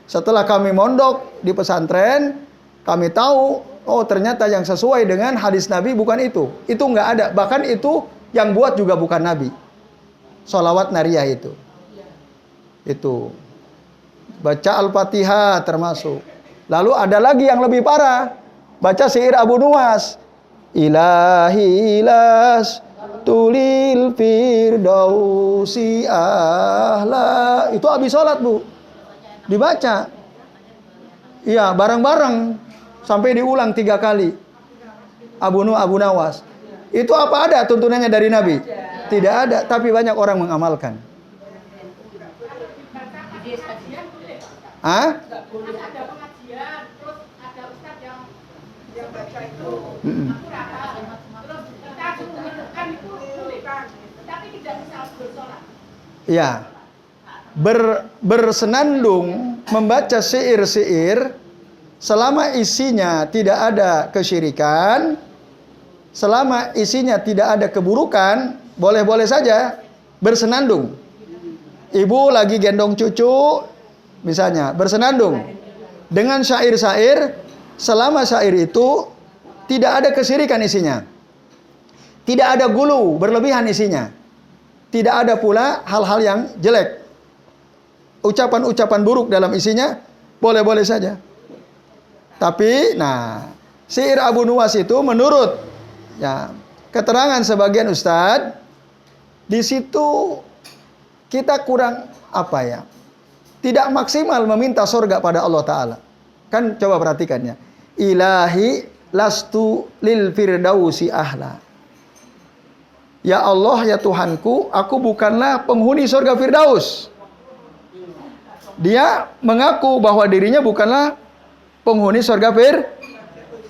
Setelah kami mondok di pesantren, kami tahu, oh ternyata yang sesuai dengan hadis Nabi bukan itu. Itu nggak ada. Bahkan itu yang buat juga bukan Nabi. Sholawat nariyah itu. Itu. Baca Al-Fatihah termasuk. Lalu ada lagi yang lebih parah. Baca syair Abu Nuwas. Ilahi ilas tulil firdausi ahla. Itu habis sholat Bu, dibaca. Iya, bareng-bareng sampai diulang 3 kali. Abu Nawas. Itu apa ada tuntunannya dari Nabi? Tidak ada, tapi banyak orang mengamalkan. Hah? Ada pengajian, terus ada ustaz yang baca itu. Tapi tidak bisa bersolat. Ya, bersenandung membaca syair-syair selama isinya tidak ada kesyirikan, selama isinya tidak ada keburukan, boleh-boleh saja bersenandung. Ibu lagi gendong cucu, misalnya bersenandung dengan syair-syair, selama syair itu tidak ada kesyirikan isinya, tidak ada gulu berlebihan isinya, tidak ada pula hal-hal yang jelek, ucapan-ucapan buruk dalam isinya, boleh-boleh saja. Tapi, syair Abu Nuwas itu menurut keterangan sebagian ustadz, di situ kita kurang tidak maksimal meminta surga pada Allah Ta'ala. Kan coba perhatikannya. Ilahi lastu lil firdausi ahla. Ya Allah, ya Tuhanku, aku bukanlah penghuni surga Firdaus. Dia mengaku bahwa dirinya bukanlah penghuni surga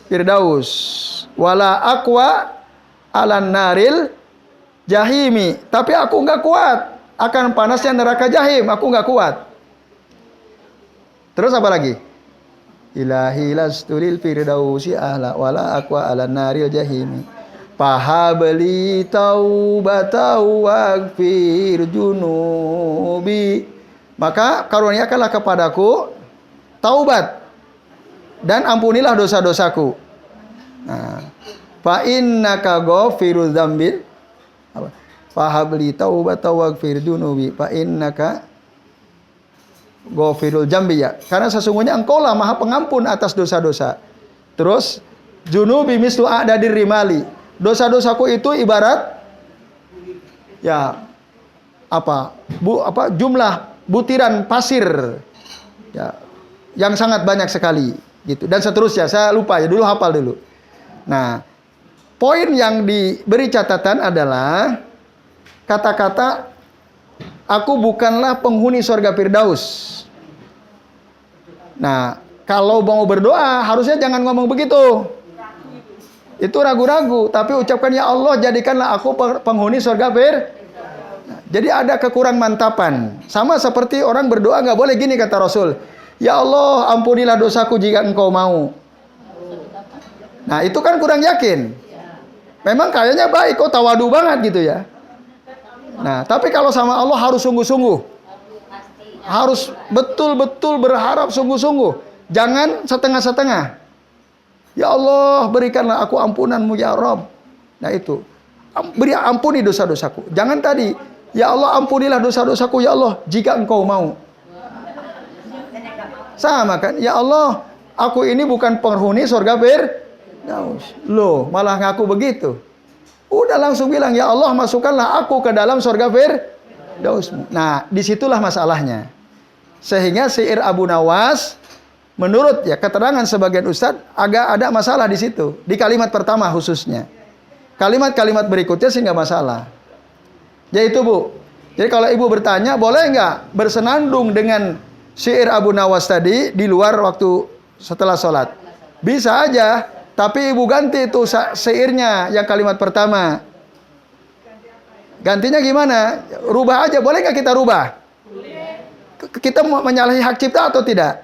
Firdaus. Wala aqwa alan naril jahimi. Tapi aku enggak kuat akan panasnya neraka jahim. Aku enggak kuat. Terus apa lagi? Ilahi lastu lil firdausi ahla wala aqwa alan naril jahimi. Pahabli taubatau waghfir junubi. Maka karuniakanlah kepadaku taubat dan ampunilah dosa-dosaku. Fa innaka ghafirudz dzambi. Fahabli taubatau waghfir junubi. Fa innaka ghafirul dzambi ya. Karena sesungguhnya engkaulah Maha Pengampun atas dosa-dosa. Terus junubi mislu a'dadir rimali. Dosa-dosaku itu ibarat jumlah butiran pasir ya, yang sangat banyak sekali gitu, dan seterusnya. Saya lupa ya, dulu hafal dulu. Nah, poin yang diberi catatan adalah kata-kata aku bukanlah penghuni surga Firdaus. Nah, kalau mau berdoa harusnya jangan ngomong begitu. Itu ragu-ragu, tapi ucapkan ya Allah jadikanlah aku penghuni surga jadi ada kekurang mantapan. Sama seperti orang berdoa nggak boleh gini kata Rasul. Ya Allah ampunilah dosaku jika engkau mau. Nah, itu kan kurang yakin. Memang kayaknya baik, kok tawadu banget gitu ya. Nah, tapi kalau sama Allah harus sungguh-sungguh. Harus betul-betul berharap sungguh-sungguh. Jangan setengah-setengah. Ya Allah, berikanlah aku ampunan-Mu ya Rabb. Nah itu. Ampuni dosa-dosaku. Jangan tadi, ya Allah ampunilah dosa-dosaku ya Allah, jika Engkau mau. Sama kan? Ya Allah, aku ini bukan penghuni surga Firdaus. Loh, malah ngaku begitu. Udah langsung bilang, ya Allah masukkanlah aku ke dalam surga Firdaus. Nah, disitulah masalahnya. Sehingga syair Abu Nawas, menurut ya keterangan sebagian ustadz, agak ada masalah di situ. Di kalimat pertama khususnya. Kalimat-kalimat berikutnya sih nggak masalah. Yaitu Bu, jadi kalau ibu bertanya, boleh nggak bersenandung dengan syair Abu Nawas tadi di luar waktu setelah sholat? Bisa aja, tapi ibu ganti itu syairnya yang kalimat pertama. Gantinya gimana? Rubah aja, boleh nggak kita rubah? Kita menyalahi hak cipta atau tidak?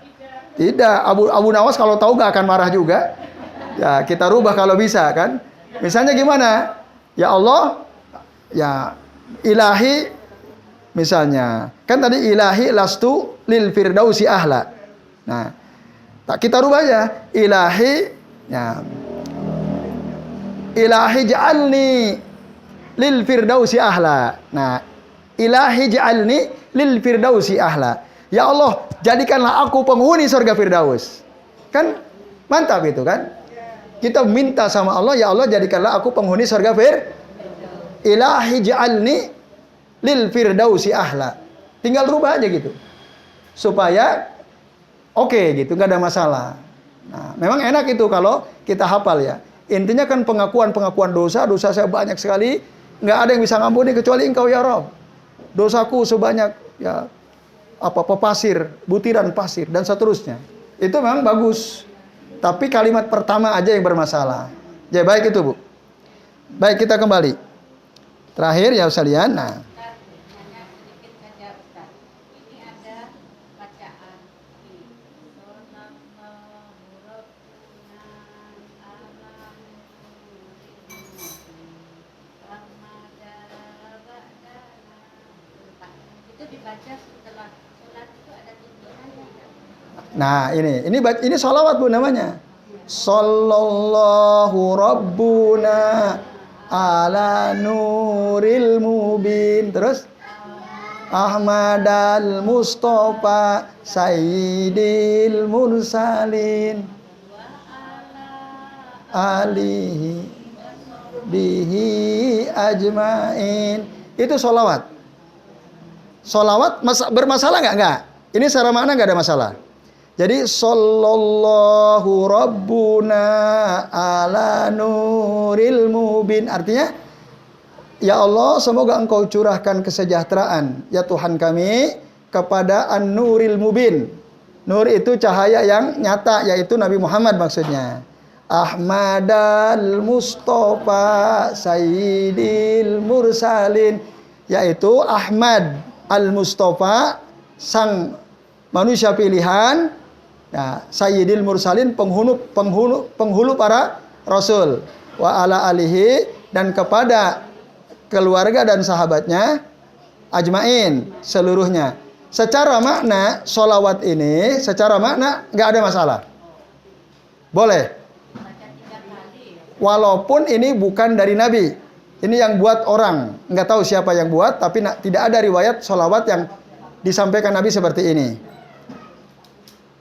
Tidak. Abu Nawas kalau tahu nggak akan marah juga. Ya kita rubah kalau bisa kan. Misalnya gimana? Ya Allah, ya ilahi, misalnya kan tadi ilahi lastu lil firdausi ahla. Nah, kita rubah aja. Ilahi, ya, ilahi ja'alni lil firdausi ahla. Nah, ilahi ja'alni lil firdausi ahla. Ya Allah, jadikanlah aku penghuni surga Firdaus. Kan mantap itu kan? Kita minta sama Allah, ya Allah jadikanlah aku penghuni surga Firdaus. Ilahi ja'alni lil firdausi ahla. Tinggal rubah aja gitu. Supaya oke gitu, nggak ada masalah. Nah, memang enak itu kalau kita hafal ya. Intinya kan pengakuan dosa saya banyak sekali, nggak ada yang bisa ngampuni kecuali Engkau ya Rabb. Dosaku sebanyak ya pasir, butiran pasir dan seterusnya. Itu memang bagus. Tapi kalimat pertama aja yang bermasalah. Ya baik itu, Bu. Baik, kita kembali. Terakhir ya sekalian. Nah, nah ini sholawat Bu namanya. Sallallahu Rabbuna ala nuril mubin. Terus Ahmad al-Mustafa Sayyidil Mursalin alihi bihi ajmain. Itu sholawat. Sholawat bermasalah nggak? Nggak. Ini secara makna nggak ada masalah. Jadi sallallahu rabbuna ala nuril mubin, artinya ya Allah semoga Engkau curahkan kesejahteraan ya Tuhan kami kepada an-nuril mubin. Nur itu cahaya yang nyata, yaitu Nabi Muhammad maksudnya. Ahmadal Mustafa Sayyidil Mursalin, yaitu Ahmad al-Mustafa, sang manusia pilihan. Nah, Sayyidil Mursalin, penghulu para rasul, wa ala alihi, dan kepada keluarga dan sahabatnya ajmain seluruhnya. Secara makna sholawat ini, secara makna nggak ada masalah, boleh. Walaupun ini bukan dari Nabi, ini yang buat orang, nggak tahu siapa yang buat, tapi tidak ada riwayat sholawat yang disampaikan Nabi seperti ini.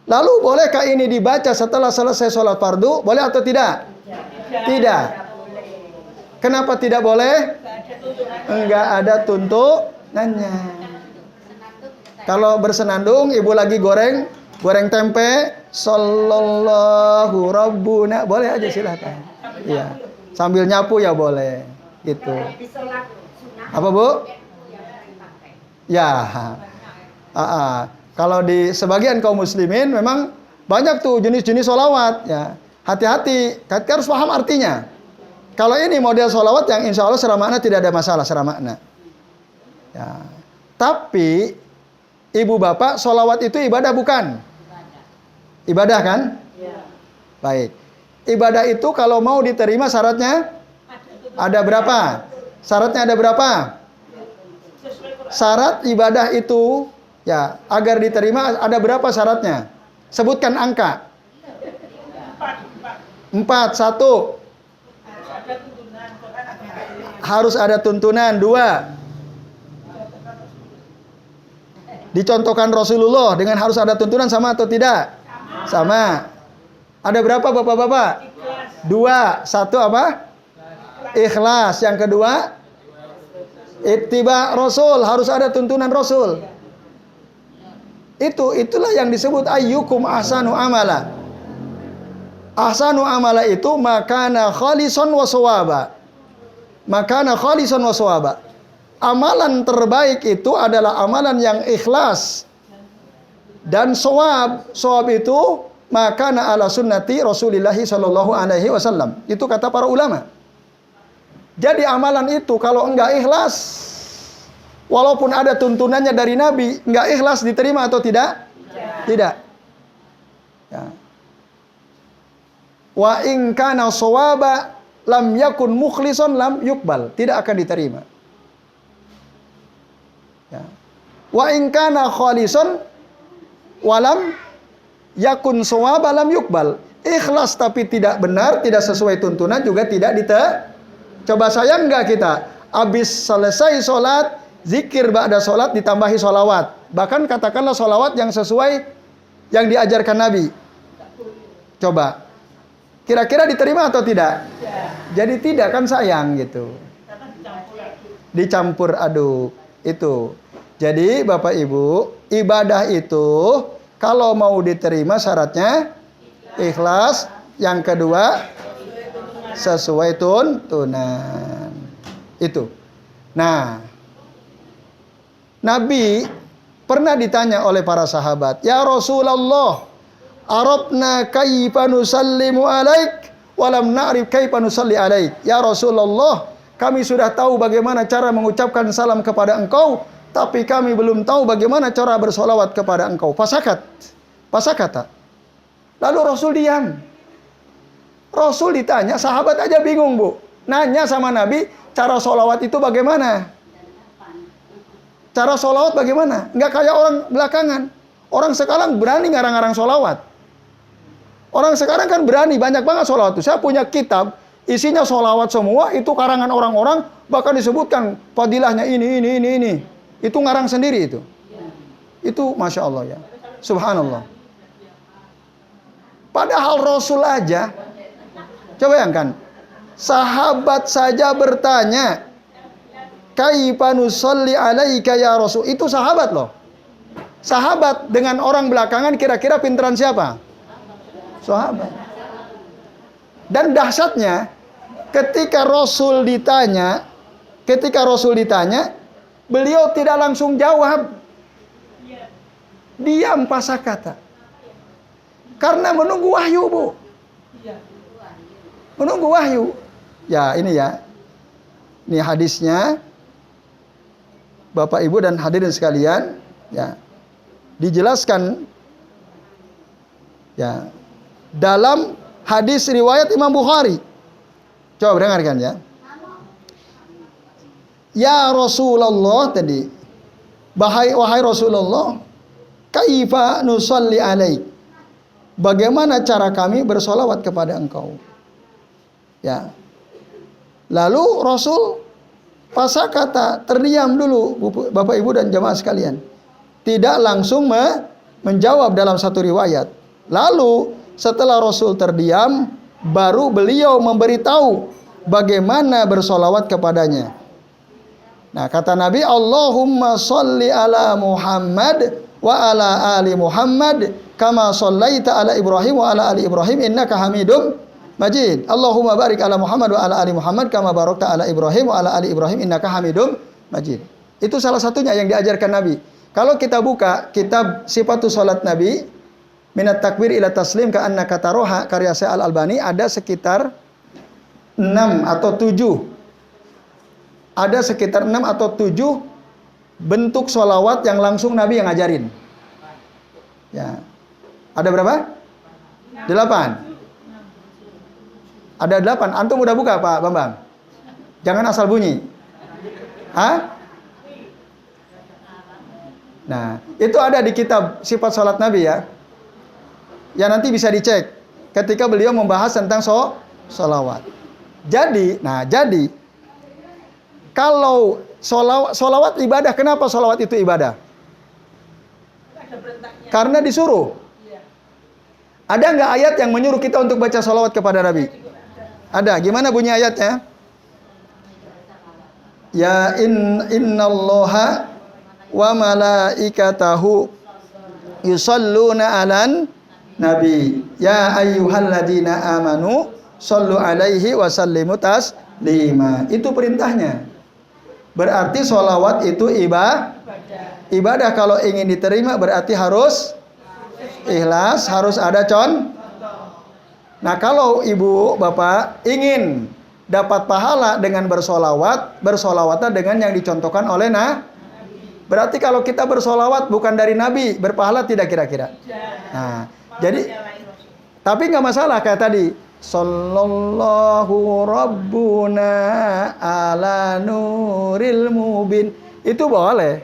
Lalu bolehkah ini dibaca setelah selesai sholat fardu? Boleh atau tidak? Tidak. Kenapa tidak boleh? Enggak ada tuntunannya. Kalau bersenandung, ibu lagi goreng tempe, sallallahu rabbuna, boleh aja silakan. Iya. Sambil nyapu ya boleh. Gitu. Apa Bu? Ya. Kalau di sebagian kaum muslimin memang banyak tuh jenis-jenis sholawat ya. Hati-hati, kita harus paham artinya. Kalau ini model sholawat yang insya Allah secara makna tidak ada masalah secara makna. Ya. Tapi ibu bapak, sholawat itu ibadah bukan? Ibadah kan? Ya. Baik. Ibadah itu kalau mau diterima syaratnya ada berapa? Syaratnya ada berapa? Syarat ibadah itu ya agar diterima ada berapa syaratnya? Sebutkan angka. 4. 1. Harus ada tuntunan. 2. Dicontohkan Rasulullah dengan harus ada tuntunan sama atau tidak? Sama. Ada berapa bapak-bapak? 2. 1 apa? Ikhlas. Yang kedua, ittiba Rasul, harus ada tuntunan Rasul. Itulah yang disebut ayyukum ahsanu amala. Ahsanu amala itu makana khalisan wa shawaba. Makana khalisan wa shawaba. Amalan terbaik itu adalah amalan yang ikhlas dan shawab. Shawab itu makana ala sunnati Rasulillah sallallahu alaihi wasallam. Itu kata para ulama. Jadi amalan itu kalau enggak ikhlas, walaupun ada tuntunannya dari Nabi, enggak ikhlas diterima atau tidak? Tidak. Ya. Wa in kana shawaba lam yakun mukhlisan lam yukbal. Tidak akan diterima. Ya. Wa in kana khalisan walam yakun shawaba lam yukbal. Ikhlas tapi tidak benar, tidak sesuai tuntunan juga tidak diterima. Coba sayang enggak kita? Habis selesai sholat, zikir ba'da sholat ditambahi sholawat. Bahkan katakanlah sholawat yang sesuai yang diajarkan Nabi. Coba. Kira-kira diterima atau tidak? Jadi tidak, kan sayang gitu. Dicampur aduk. Itu. Jadi Bapak Ibu, ibadah itu kalau mau diterima syaratnya ikhlas. Yang kedua, sesuai tuntunan. Itu. Nah, Nabi pernah ditanya oleh para sahabat, "Ya Rasulullah, arabna kaifa nusallimu alaik, walam na'rif kaifa nusalli alaik." Ya Rasulullah, kami sudah tahu bagaimana cara mengucapkan salam kepada engkau, tapi kami belum tahu bagaimana cara bersolawat kepada engkau. Pasakata. Lalu Rasul diam. Rasul ditanya, sahabat aja bingung, Bu. Nanya sama Nabi, cara solawat itu bagaimana? Cara solawat bagaimana? Nggak kayak orang belakangan. Orang sekarang berani ngarang-ngarang solawat. Orang sekarang kan berani, banyak banget solawat itu. Saya punya kitab, isinya solawat semua, itu karangan orang-orang, bahkan disebutkan fadilahnya ini. Itu ngarang sendiri itu. Itu Masya Allah ya. Subhanallah. Padahal Rasul aja, coba bayangkan, sahabat saja bertanya, "Kaifa nusalli alaika ya Rasul?" Itu sahabat loh. Sahabat dengan orang belakangan kira-kira pinteran siapa? Sahabat. Dan dahsyatnya ketika Rasul ditanya, beliau tidak langsung jawab. Diam pasakata. Karena menunggu wahyu, Bu. Menunggu wahyu. Ya, ini ya. Ini hadisnya. Bapak Ibu dan hadirin sekalian, ya. Dijelaskan ya dalam hadis riwayat Imam Bukhari. Coba dengarkan ya. Ya Rasulullah tadi. Wahai Rasulullah, kaifa nusalli alaik? Bagaimana cara kami bersolawat kepada engkau? Ya. Lalu Rasul pasakata, terdiam dulu Bapak Ibu dan jamaah sekalian. Tidak langsung menjawab dalam satu riwayat. Lalu setelah Rasul terdiam, baru beliau memberitahu bagaimana bersolawat kepadanya. Nah, kata Nabi, Allahumma sholli ala Muhammad wa ala ali Muhammad kama shallaita ala Ibrahim wa ala ali Ibrahim innaka Hamidum Majid. Allahumma barik ala Muhammad wa ala ali Muhammad kama barakta ala Ibrahim wa ala ali Ibrahim innaka Hamidum Majid. Itu salah satunya yang diajarkan Nabi. Kalau kita buka kitab Sifatus Salat Nabi, Minat Takbir ila Taslim ka annaka taroha, karya Syekh Al-Albani, ada sekitar 6 atau 7. Ada sekitar 6 atau 7 bentuk sholawat yang langsung Nabi yang ngajarin. Ya. Ada berapa? 8. Ada 8. Antum udah buka Pak Bambang? Jangan asal bunyi. Hah? Nah, itu ada di kitab sifat sholat Nabi ya. Ya nanti bisa dicek ketika beliau membahas tentang sholawat. Jadi kalau sholawat ibadah, kenapa sholawat itu ibadah? Karena disuruh. Ada nggak ayat yang menyuruh kita untuk baca sholawat kepada Nabi? Ada. Gimana bunyi ayatnya? Ya innallaha wa malaikatahu yusalluna 'alan nabi ya ayyuhalladzina amanu shallu 'alaihi wa sallimu taslima. Itu perintahnya. Berarti sholawat itu ibadah. Kalau ingin diterima berarti harus ikhlas, harus ada Nah, kalau ibu bapak ingin dapat pahala dengan bersolawatlah dengan yang dicontohkan oleh berarti kalau kita bersolawat bukan dari Nabi, berpahala tidak kira-kira? Nah, jadi tapi nggak masalah kayak tadi. Sallallahu rabbuna ala nuril mubin. Itu boleh.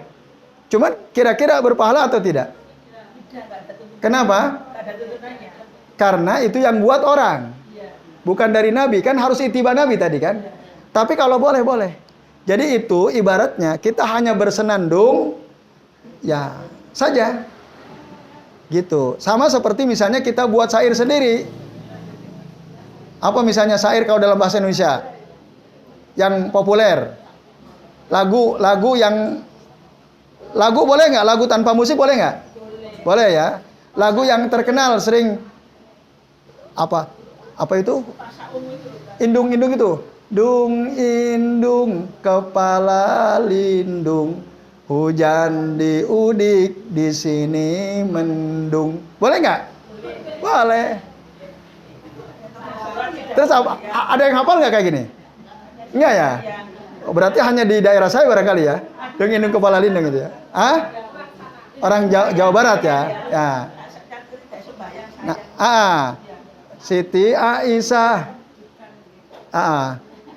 Cuman kira-kira berpahala atau tidak? Kenapa? Karena itu yang buat orang. Bukan dari Nabi. Kan harus ittiba Nabi tadi kan? Tapi kalau boleh. Jadi itu ibaratnya kita hanya bersenandung ya saja. Gitu. Sama seperti misalnya kita buat syair sendiri. Apa misalnya syair kalau dalam bahasa Indonesia yang populer? Lagu boleh nggak? Lagu tanpa musik boleh nggak? Boleh ya. Lagu yang terkenal sering apa itu? Indung itu. Dung indung kepala lindung, hujan diudik di sini mendung. Boleh nggak? Boleh. Terus ada yang hafal nggak kayak gini? Enggak ya? Oh, berarti hanya di daerah saya barangkali ya. Dung indung kepala lindung itu ya. Orang Jawa Barat ya. Ya. Nah, Siti Aisyah.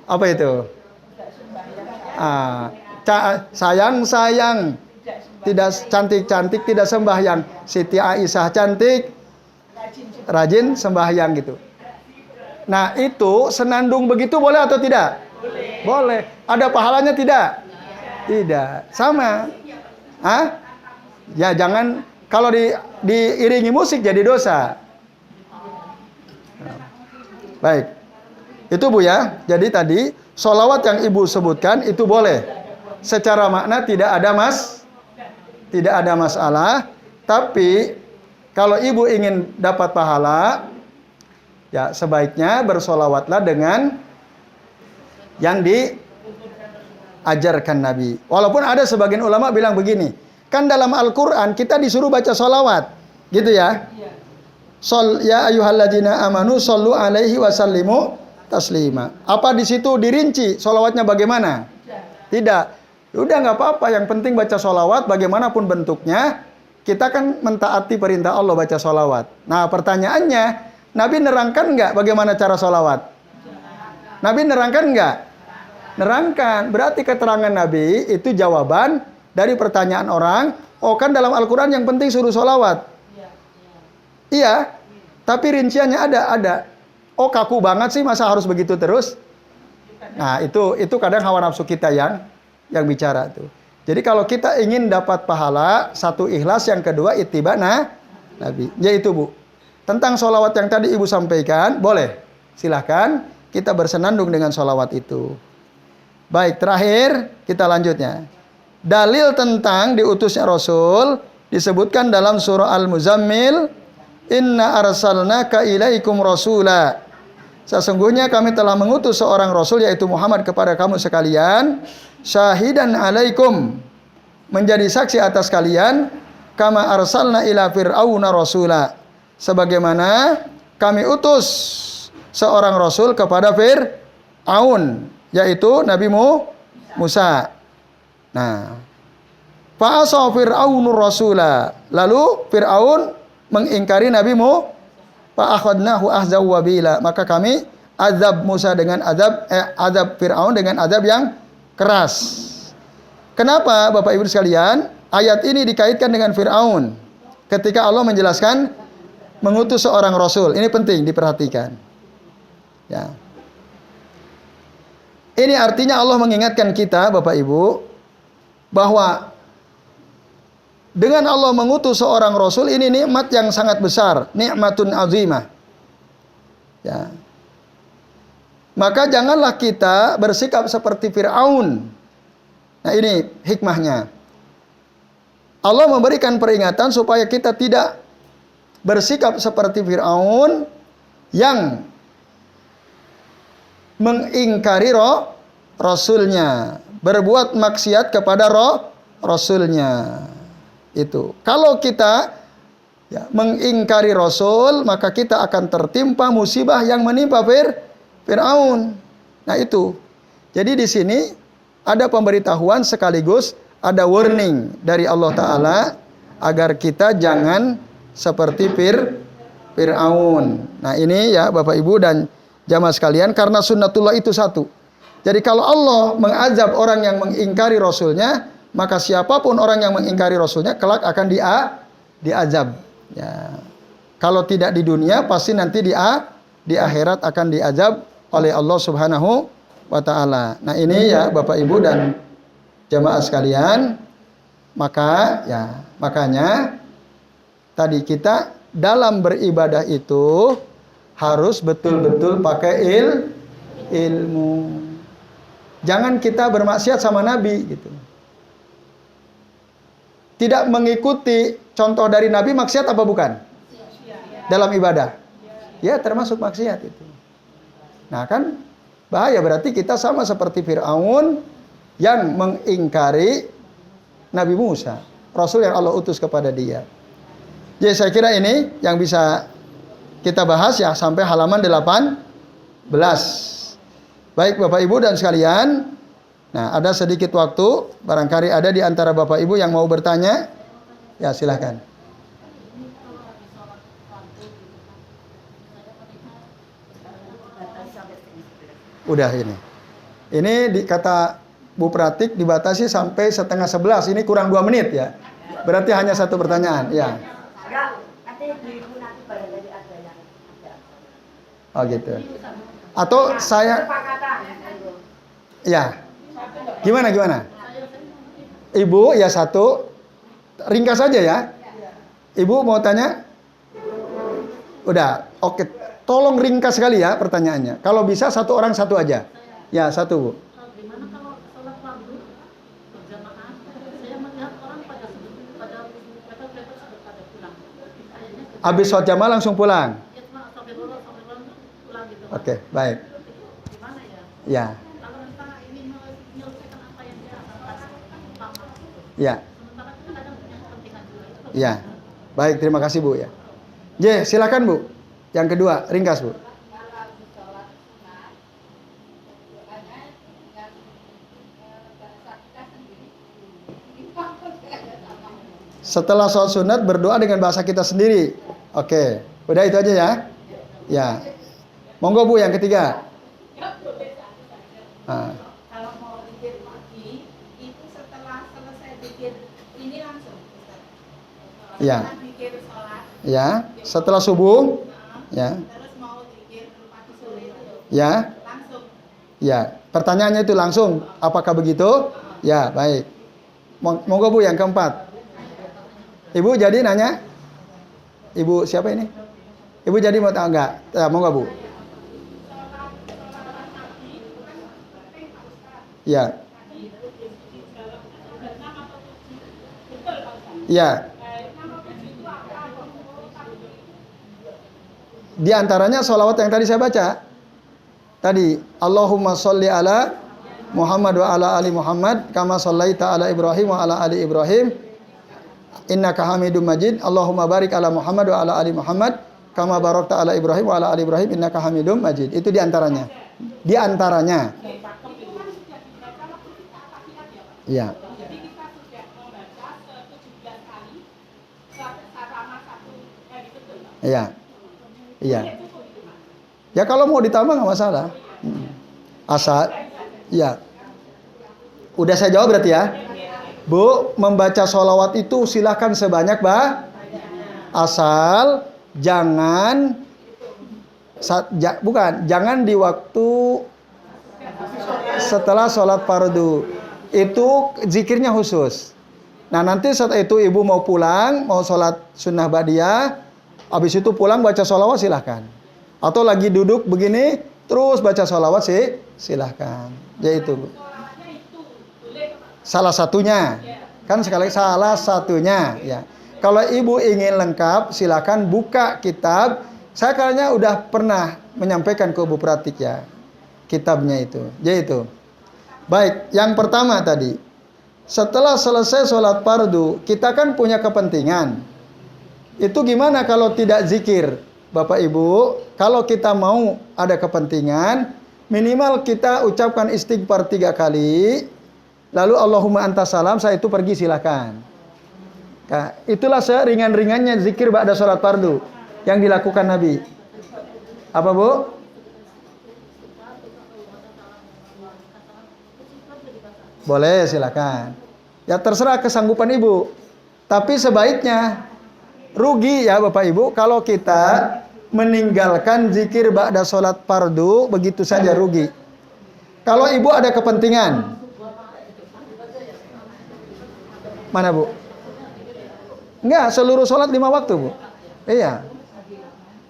Apa itu? Sayang, tidak cantik tidak sembahyang. Siti Aisyah cantik, rajin sembahyang gitu. Nah, itu senandung begitu boleh atau tidak? Boleh. Ada pahalanya tidak? Tidak. Sama. Ya jangan kalau diiringi musik jadi dosa. Baik. Itu Bu ya. Jadi tadi sholawat yang Ibu sebutkan itu boleh. Secara makna tidak ada masalah. Tapi kalau Ibu ingin dapat pahala, ya sebaiknya bersolawatlah dengan yang diajarkan Nabi. Walaupun ada sebagian ulama bilang begini, kan dalam Al-Quran kita disuruh baca solawat, gitu ya. Ya ayyuhalladzina amanu shollu alaihi wa sallimu taslima. Apa di situ dirinci solawatnya bagaimana? Tidak. Udah nggak apa-apa. Yang penting baca solawat bagaimanapun bentuknya. Kita kan mentaati perintah Allah baca solawat. Nah pertanyaannya, Nabi nerangkan nggak bagaimana cara solawat? Nabi nerangkan nggak? Nerangkan. Berarti keterangan Nabi itu jawaban dari pertanyaan orang. Oh kan dalam Al-Quran yang penting suruh solawat. Iya, tapi rinciannya ada. Oh kaku banget sih, masa harus begitu terus? Nah itu kadang hawa nafsu kita yang bicara tuh. Jadi kalau kita ingin dapat pahala, satu ikhlas, yang kedua ittiba Nabi. Yaitu Bu. Tentang sholawat yang tadi Ibu sampaikan, boleh. Silahkan kita bersenandung dengan sholawat itu. Baik, terakhir kita lanjutnya. Dalil tentang diutusnya Rasul disebutkan dalam surah Al-Muzammil. Inna arsalnaka ilaikum rasula. Sesungguhnya kami telah mengutus seorang Rasul yaitu Muhammad kepada kamu sekalian. Syahidan alaikum. Menjadi saksi atas kalian. Kama arsalna ila fir'auna rasula. Sebagaimana kami utus seorang Rasul kepada Fir'aun. Yaitu Nabi Musa. Nah. Fa'asa fir'aunur rasula. Lalu Fir'aun mengingkari Nabi Fa akhadnahu ahzaw wabila. Maka kami azab Musa dengan azab Fir'aun dengan azab yang keras. Kenapa Bapak Ibu sekalian? Ayat ini dikaitkan dengan Fir'aun. Ketika Allah menjelaskan mengutus seorang rasul. Ini penting diperhatikan. Ya. Ini artinya Allah mengingatkan kita Bapak Ibu bahwa dengan Allah mengutus seorang rasul ini nikmat yang sangat besar, nikmatun azimah. Ya. Maka janganlah kita bersikap seperti Fir'aun. Nah, ini hikmahnya. Allah memberikan peringatan supaya kita tidak bersikap seperti Fir'aun yang mengingkari rasulnya, berbuat maksiat kepada rasulnya. Itu. Kalau kita mengingkari rasul, maka kita akan tertimpa musibah yang menimpa Fir'aun. Nah, itu. Jadi di sini ada pemberitahuan sekaligus ada warning dari Allah Ta'ala agar kita jangan seperti Fir'aun. Nah, ini ya Bapak Ibu dan jamaah sekalian, karena sunnatullah itu satu. Jadi kalau Allah mengazab orang yang mengingkari rasulnya, maka siapapun orang yang mengingkari rasulnya kelak akan diazab. Ya. Kalau tidak di dunia, pasti nanti di akhirat akan diazab oleh Allah Subhanahu wa Ta'ala. Nah, ini ya Bapak Ibu dan jamaah sekalian, makanya tadi kita dalam beribadah itu harus betul-betul pakai ilmu. Jangan kita bermaksiat sama Nabi gitu. Tidak mengikuti contoh dari Nabi maksiat apa bukan? Dalam ibadah. Ya, termasuk maksiat itu. Nah, kan bahaya, berarti kita sama seperti Fir'aun yang mengingkari Nabi Musa, Rasul yang Allah utus kepada dia. Jadi saya kira ini yang bisa kita bahas ya sampai halaman 18. Baik Bapak Ibu dan sekalian. Nah, ada sedikit waktu, barangkali ada di antara Bapak Ibu yang mau bertanya. Ya, silahkan. Udah ini. Ini kata Bu Pratik dibatasi sampai setengah 11. Ini kurang 2 menit ya. Berarti hanya satu pertanyaan. Ya. Oh gitu. Atau saya. Ya. Gimana? Ibu ya satu. Ringkas saja ya. Ibu mau tanya? Udah. Oke. Tolong ringkas sekali ya pertanyaannya. Kalau bisa satu orang satu aja. Ya satu Bu. Gimana kalau sholat fardu berjamaah? Saya melihat orang pada sudah pada pulang. Habis sholat jamaah langsung pulang. Ya cuma sampai pulang pulang gitu. Oke, baik. Gimana ya? Ya. Kalau kita ini menyelesaikan apa yang dia utama gitu. Ya. Sementara kita kadang punya kepentingan juga itu. Ya. Baik, terima kasih Bu ya. J, silakan Bu. Yang kedua, ringkas Bu. Setelah sholat sunat berdoa dengan bahasa kita sendiri. Oke, udah itu aja ya. Ya, monggo Bu yang ketiga. Kalau mau zikir pagi itu setelah selesai zikir ini langsung. Ya. Zikir sholat. Ya, setelah subuh. Ya. Terus mau zikir pagi sore itu. Ya. Langsung. Ya, pertanyaannya itu langsung. Apakah begitu? Ya, baik. Monggo Bu yang keempat. Ibu jadi nanya? Ibu siapa ini? Ibu jadi mau tahu enggak? Ya, monggo Bu. Ya. Ya. Di antaranya sholawat yang tadi saya baca. Tadi, Allahumma sholli ala Muhammad wa ala ali Muhammad kama shallaita ala Ibrahim wa ala ali Ibrahim innaka Hamidum Majid. Allahumma barik ala Muhammad wa ala ali Muhammad kama barakta ala Ibrahim wa ala ali Ibrahim innaka Hamidum Majid. Itu di antaranya. Di antaranya. Iya. Jadi kita sudah membaca 17 kali sama satu betul. Iya. Iya. Ya kalau mau ditambah nggak masalah. Asal, ya. Udah saya jawab berarti ya. Bu, membaca sholawat itu silakan sebanyak asal jangan jangan di waktu setelah sholat fardu. Itu zikirnya khusus. Nah nanti setelah itu ibu mau pulang, mau sholat sunnah ba'diyah, habis itu pulang baca sholawat silahkan. Atau lagi duduk begini, terus baca sholawat sih silahkan. Ya itu Bu. Salah satunya. Kan sekali lagi salah satunya. Ya. Kalau ibu ingin lengkap, silahkan buka kitab. Saya kayaknya udah pernah menyampaikan ke Bu Pratik ya. Kitabnya itu. Ya itu. Baik, yang pertama tadi. Setelah selesai sholat fardu, kita kan punya kepentingan. Itu gimana kalau tidak zikir? Bapak Ibu, kalau kita mau ada kepentingan, minimal kita ucapkan istighfar 3 kali, lalu Allahumma antas salam, saya itu pergi silakan. Nah, itulah seringan-ringannya zikir ba'da sholat fardu yang dilakukan Nabi. Apa Bu? Boleh silakan. Ya terserah kesanggupan ibu. Tapi sebaiknya rugi ya Bapak Ibu kalau kita meninggalkan zikir ba'da sholat fardu begitu saja rugi. Kalau ibu ada kepentingan. Mana Bu? Enggak, seluruh sholat 5 waktu Bu. Iya.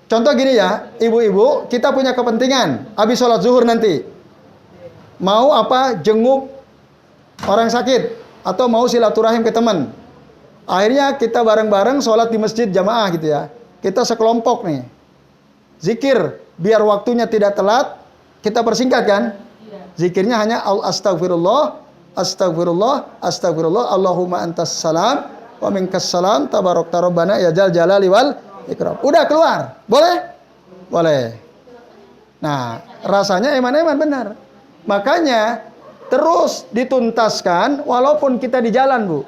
Contoh gini ya, ibu-ibu kita punya kepentingan habis sholat zuhur nanti. Mau apa? Jenguk orang sakit. Atau mau silaturahim ke teman. Akhirnya kita bareng-bareng sholat di masjid jamaah gitu ya. Kita sekelompok nih. Zikir, biar waktunya tidak telat, kita persingkat kan? Zikirnya hanya astagfirullah, astagfirullah, astagfirullah, Allahumma antas salam, wa minkas salam, tabarakta rabbana ya jal jalali wal ikram. Udah keluar. Boleh? Boleh. Nah, rasanya eman-eman benar. Makanya terus dituntaskan walaupun kita di jalan Bu.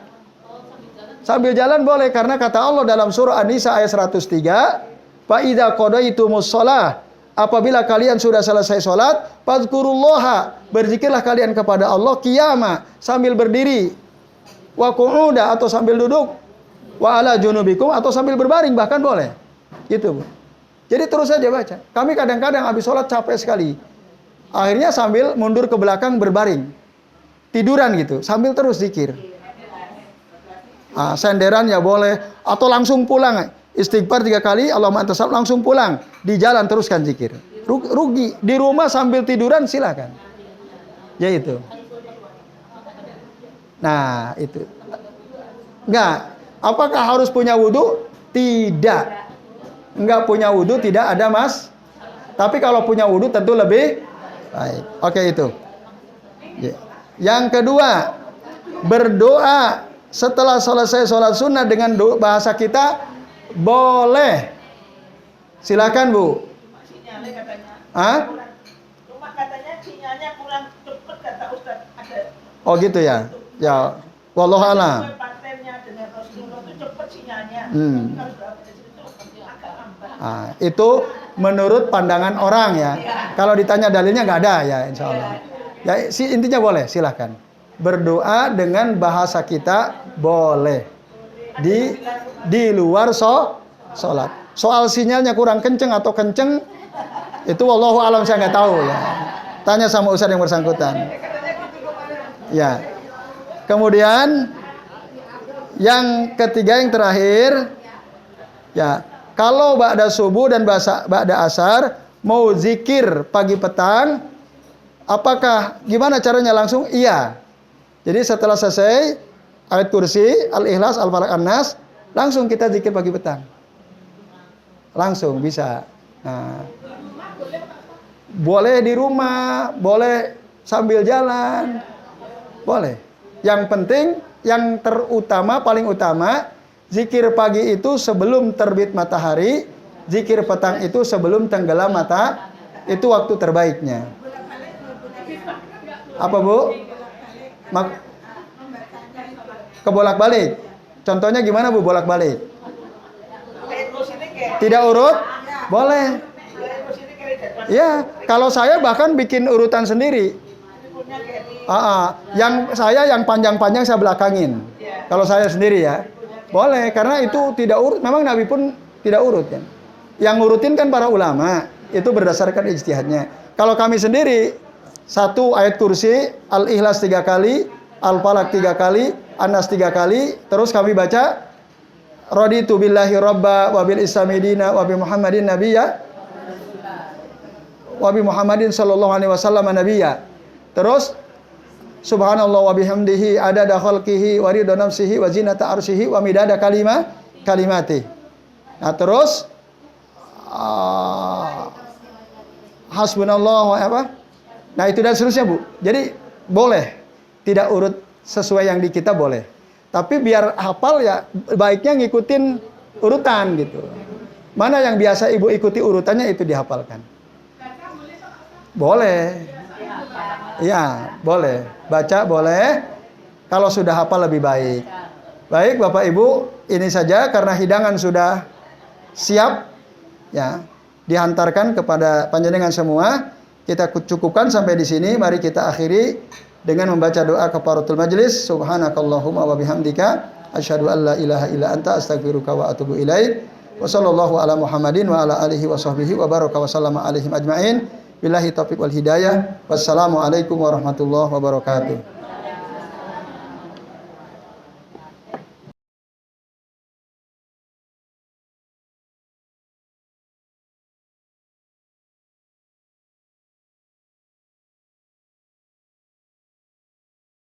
Sambil jalan boleh karena kata Allah dalam surah An-Nisa ayat 103, fa idza qadaitumus shalah, apabila kalian sudah selesai salat, fazkurullaha, berzikirlah kalian kepada Allah qiyama, sambil berdiri, wa qu'uda atau sambil duduk, wa ala junubikum atau sambil berbaring bahkan boleh. Gitu Bu. Jadi terus saja baca. Kami kadang-kadang habis salat capek sekali. Akhirnya sambil mundur ke belakang berbaring. Tiduran gitu, sambil terus zikir. Senderan ya boleh. Atau langsung pulang. Istighfar 3 kali, Allahumma antas salam, langsung pulang. Di jalan teruskan zikir. Rugi. Di rumah sambil tiduran silakan. Ya itu. Nah itu. Enggak. Apakah harus punya wudhu? Tidak. Enggak punya wudhu tidak ada mas. Tapi kalau punya wudhu tentu lebih baik. Oke itu. Yang kedua, berdoa setelah selesai sholat sunnah dengan bahasa kita boleh. Silakan Bu. Sinyalnya katanya. Hah? Cuma katanya sinyalnya kurang cepat kata Ustaz. Ada. Oh gitu ya. Ya. Wallahu a'lam. Patennya dengan Rasulullah itu cepat sinyalnya. Kalau sudah ada situ agak lambat. Itu menurut pandangan orang ya. Kalau ditanya dalilnya nggak ada ya insya Allah. Ya intinya boleh silahkan. Berdoa dengan bahasa kita boleh. Di luar sholat. Soal sinyalnya kurang kenceng atau kenceng itu wallahu alam saya nggak tahu ya. Tanya sama ustaz yang bersangkutan. Ya. Kemudian yang ketiga yang terakhir ya. Kalau ba'da subuh dan ba'da asar mau zikir pagi petang, apakah gimana caranya langsung? Iya. Jadi setelah selesai ayat kursi, al-ikhlas, al-falaq, an-nas, langsung kita zikir pagi petang. Langsung bisa. Nah, boleh di rumah, boleh sambil jalan, boleh. Yang penting, yang terutama, paling utama, zikir pagi itu sebelum terbit matahari, zikir petang itu sebelum tenggelam mata, itu waktu terbaiknya. Apa Bu? Kebolak-balik. Contohnya gimana Bu bolak-balik? Tidak urut? Boleh. Ya, kalau saya bahkan bikin urutan sendiri. Yang panjang-panjang saya belakangin. Kalau saya sendiri ya, boleh karena itu tidak urut. Memang Nabi pun tidak urut kan. Yang ngurutin kan para ulama, itu berdasarkan ijtihadnya. Kalau kami sendiri, 1 ayat kursi, Al-Ikhlas 3 kali, Al-Falaq 3 kali, An-Nas 3 kali, terus kami baca Raditu billahi rabba wa bil islami dina wa bi Muhammadin nabiyya wa bi Muhammadin sallallahu alaihi wasallam nabiyya. Terus subhanallah wa bihamdihi adada khalqihi wa ridha nafsihi wa zinata arsyihi wa midada kalimati. Nah, terus hasbunallah wa apa? Nah, itu dan seterusnya, Bu. Jadi boleh tidak urut sesuai yang di kita boleh. Tapi biar hafal ya baiknya ngikutin urutan gitu. Mana yang biasa Ibu ikuti urutannya itu dihafalkan. Boleh. Iya, boleh. Baca boleh. Kalau sudah hafal lebih baik. Baik Bapak Ibu, ini saja karena hidangan sudah siap ya, dihantarkan kepada panjenengan semua. Kita cukupkan sampai di sini. Mari kita akhiri dengan membaca doa kafaratul majelis. Subhanakallahumma wa bihamdika asyhadu an la ilaha illa anta astaghfiruka wa atubu ilaik. Wa sallallahu ala Muhammadin wa ala alihi wa sahbihi wa baraka wa sallama alaihim ajmain. Billahi taufiq wal hidayah. Wassalamualaikum warahmatullahi wabarakatuh.